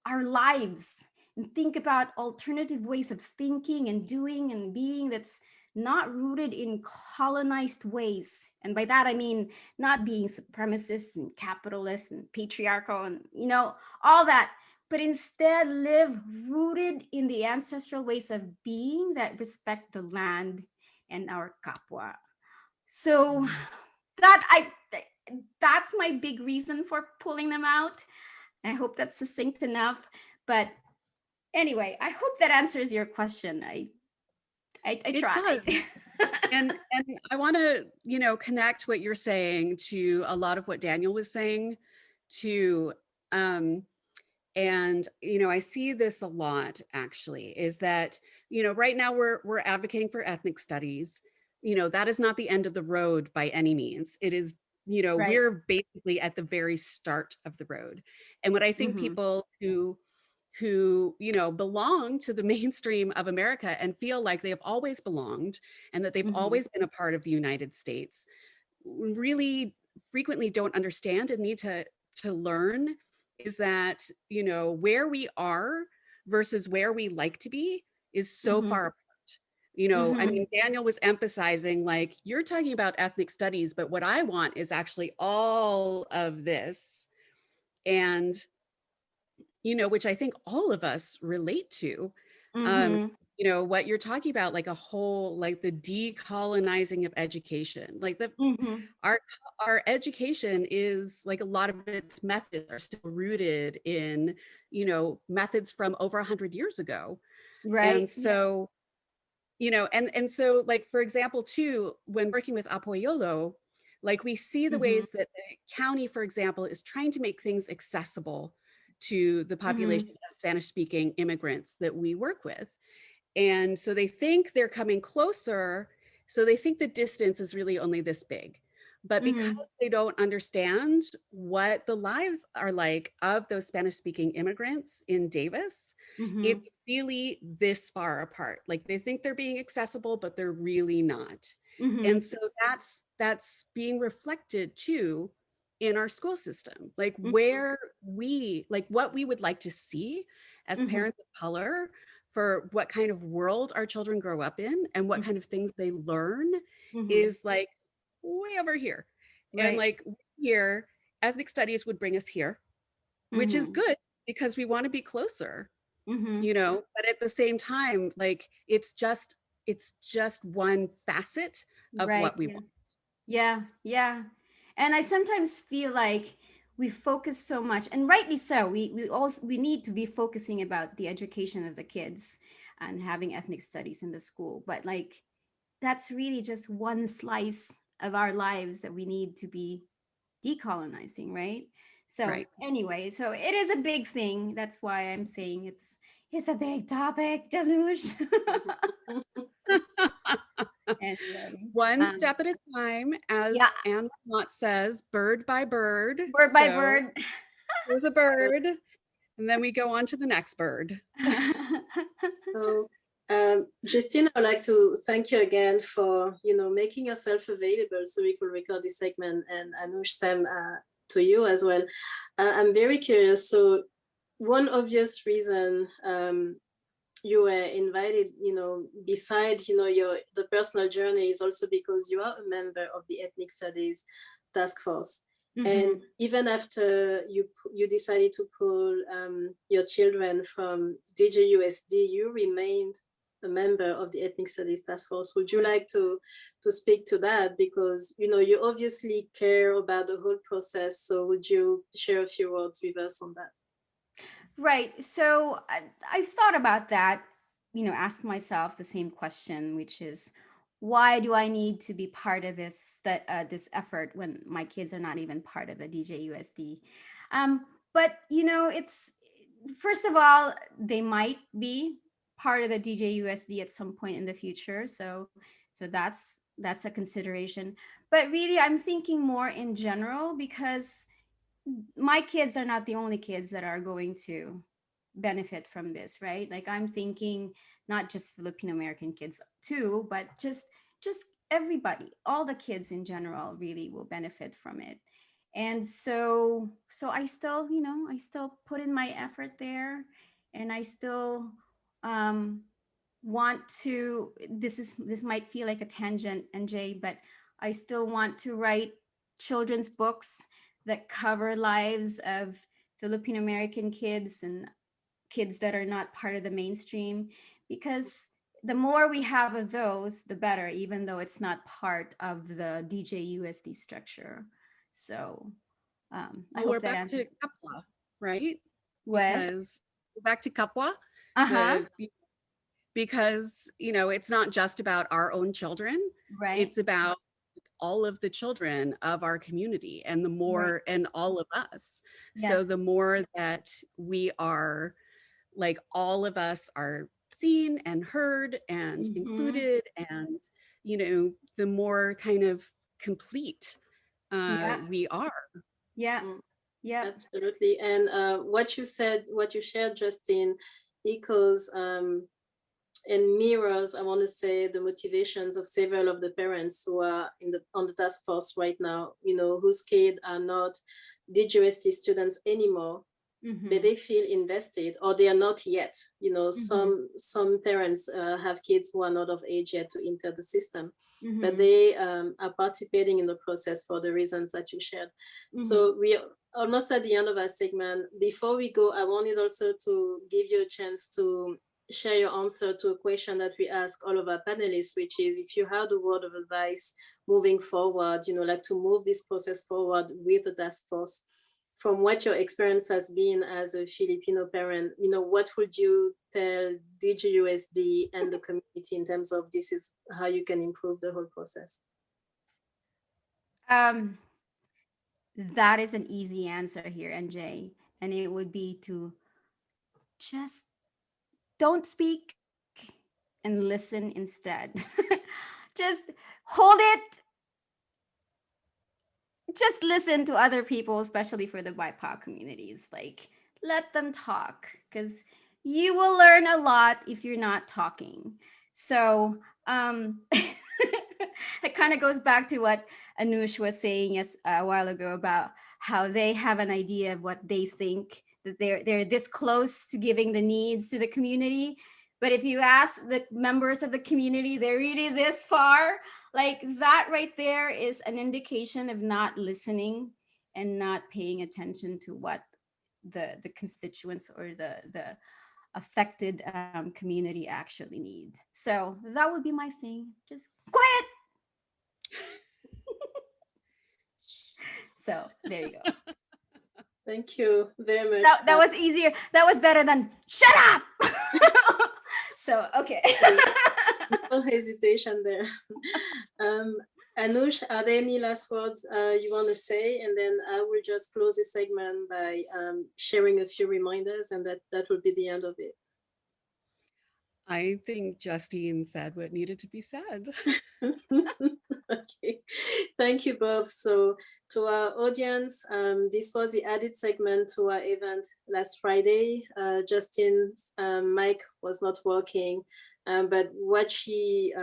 Speaker 11: our lives, and think about alternative ways of thinking and doing and being that's not rooted in colonized ways. And by that, I mean not being supremacist and capitalist and patriarchal and, you know, all that, but instead live rooted in the ancestral ways of being that respect the land and our kapwa. So that's my big reason for pulling them out. I hope that's succinct enough. But anyway, I hope that answers your question. I tried.
Speaker 5: and I want to, you know, connect what you're saying to a lot of what Daniel was saying to, and, you know, I see this a lot actually, is that, you know, right now we're advocating for ethnic studies. You know, that is not the end of the road by any means. It is you know,
Speaker 11: Right.
Speaker 5: we're basically at the very start of the road. And what I think
Speaker 11: Mhm.
Speaker 5: people who, you know, belong to the mainstream of America and feel like they have always belonged and that they've
Speaker 11: Mhm.
Speaker 5: always been a part of the United States really frequently don't understand and need to learn is that, you know, where we are versus where we like to be is so
Speaker 11: Mhm.
Speaker 5: far apart. You know, I
Speaker 11: Mhm.
Speaker 5: mean, Daniel was emphasizing like, you're talking about ethnic studies, but what I want is actually all of this. And, you know, which I think all of us relate to.
Speaker 11: Mhm.
Speaker 5: You know, what you're talking about, like a whole, like the decolonizing of education, like
Speaker 11: Mhm.
Speaker 5: our education is like a lot of its methods are still rooted in, you know, methods from over 100 years ago. And
Speaker 11: Right.
Speaker 5: so, you know, and so like, for example, too, when working with Apoyolo, like we see the
Speaker 11: Mhm.
Speaker 5: ways that the county, for example, is trying to make things accessible to the population
Speaker 11: Mhm.
Speaker 5: of Spanish speaking immigrants that we work with. And so they think they're coming closer. So they think the distance is really only this big. But because
Speaker 11: Mhm.
Speaker 5: they don't understand what the lives are like of those Spanish speaking immigrants in Davis,
Speaker 11: Mhm.
Speaker 5: it's really this far apart. Like they think they're being accessible, but they're really not. And
Speaker 11: Mhm.
Speaker 5: so that's being reflected too in our school system, like
Speaker 11: Mhm.
Speaker 5: where we, like what we would like to see as
Speaker 11: Mhm.
Speaker 5: parents of color for what kind of world our children grow up in and what kind of things they learn
Speaker 11: Mhm.
Speaker 5: is like way over here. And
Speaker 11: Right.
Speaker 5: like here, ethnic studies would bring us here, which is
Speaker 11: Mhm.
Speaker 5: good because we want to be closer,
Speaker 11: Mhm.
Speaker 5: you know, but at the same time, like it's just one facet of
Speaker 11: Right.
Speaker 5: what we
Speaker 11: Yeah.
Speaker 5: want.
Speaker 11: Yeah. Yeah. And I sometimes feel like we focus so much, and rightly so. We need to be focusing about the education of the kids and having ethnic studies in the school. But like that's really just one slice of our lives that we need to be decolonizing, right? So
Speaker 5: Right.
Speaker 11: anyway, so it is a big thing. That's why I'm saying it's a big topic, Janusz. Anyway,
Speaker 5: One step at a time,
Speaker 11: yeah,
Speaker 5: as Anne Lamott says, bird by bird.
Speaker 11: word by
Speaker 5: So
Speaker 11: word.
Speaker 5: here's a bird, and then we go on to the next bird.
Speaker 4: So, Justine, I'd like to thank you again for, you know, making yourself available so we could record this segment, and Anush, Sam, to you as well. I'm very curious. So, one obvious reason you were invited, you know, besides, you know, the personal journey is also because you are a member of the Ethnic Studies Task Force. And
Speaker 11: Mhm.
Speaker 4: even after you decided to pull your children from DJUSD, you remained a member of the Ethnic Studies Task Force. Would you like to speak to that? Because, you know, you obviously care about the whole process. So would you share a few words with us on that?
Speaker 11: Right. So I've thought about that, asked myself the same question, which is, why do I need to be part of this effort when my kids are not even part of the DJUSD? But it's first of all, they might be part of the DJUSD at some point in the future. So that's a consideration. But really, I'm thinking more in general because my kids are not the only kids that are going to benefit from this, right? Like I'm thinking not just Filipino American kids too, but just everybody, all the kids in general really will benefit from it. And so I still put in my effort there, and I still um want to, this might feel like a tangent, NJ, but I still want to write children's books that cover lives of Filipino American kids and kids that are not part of the mainstream, because the more we have of those, the better, even though it's not part of the DJUSD structure. So I
Speaker 5: Well, we're
Speaker 11: hope that
Speaker 5: back to
Speaker 11: answers.
Speaker 5: Kapwa, right?
Speaker 11: What?
Speaker 5: Because we're back to Kapwa,
Speaker 11: Uh-huh.
Speaker 5: the because you know it's not just about our own children;
Speaker 11: Right.
Speaker 5: it's about all of the children of our community, and the
Speaker 11: Right.
Speaker 5: more, and all of us. So
Speaker 11: Yes.
Speaker 5: the more that we are, like all of us are seen and heard and
Speaker 11: Mm-hmm.
Speaker 5: included, and you know, the more kind of complete
Speaker 11: Yeah.
Speaker 5: we are.
Speaker 11: Yeah.
Speaker 4: Mm.
Speaker 11: Yeah.
Speaker 4: Absolutely. And what you shared, Justine, echoes and mirrors, I want to say, the motivations of several of the parents who are on the task force right now, whose kids are not DJUSD students anymore, but they feel invested, or they are not yet. Some parents have kids who are not of age yet to enter the system, but they are participating in the process for the reasons that you shared. So we are almost at the end of our segment. Before we go, I wanted also to give you a chance to share your answer to a question that we ask all of our panelists, which is, if you had a word of advice moving forward, like to move this process forward with the task force, from what your experience has been as a Filipino parent, what would you tell DJUSD and the community in terms of this is how you can improve the whole process?
Speaker 11: That is an easy answer here, NJ, and it would be to just don't speak and listen instead. Just hold it. Just listen to other people, especially for the BIPOC communities. Like, let them talk, because you will learn a lot if you're not talking. So it kind of goes back to what Anush was saying a while ago about how they have an idea of what they think, that they're this close to giving the needs to the community. But if you ask the members of the community, they're really this far. Like, that right there is an indication of not listening and not paying attention to what the constituents or the affected community actually need. So that would be my thing. Just quiet. So there you go.
Speaker 4: Thank you very much.
Speaker 11: That was easier. That was better than shut up. So, okay.
Speaker 4: No hesitation there. Anush, are there any last words you want to say? And then I will just close this segment by sharing a few reminders, and that will be the end of it.
Speaker 5: I think Justine said what needed to be said.
Speaker 4: Okay, thank you both. So to our audience, this was the added segment to our event last Friday. Justine's mic was not working, but what we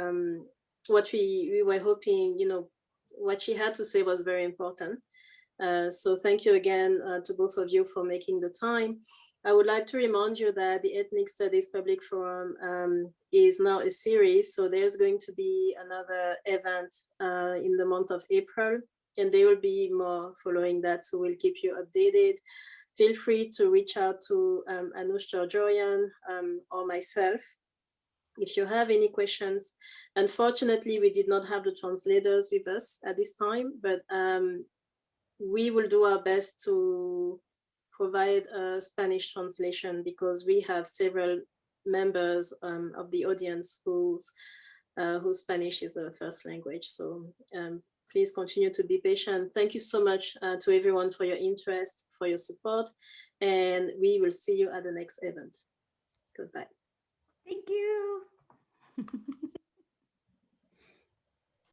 Speaker 4: were hoping, what she had to say was very important. So thank you again to both of you for making the time. I would like to remind you that the Ethnic Studies Public Forum is now a series. So there's going to be another event in the month of April, and there will be more following that. So we'll keep you updated. Feel free to reach out to Anush Georgian or myself if you have any questions. Unfortunately, we did not have the translators with us at this time, but we will do our best to provide a Spanish translation, because we have several members of the audience whose Spanish is their first language. So please continue to be patient. Thank you so much to everyone for your interest, for your support, and we will see you at the next event. Goodbye.
Speaker 11: Thank you.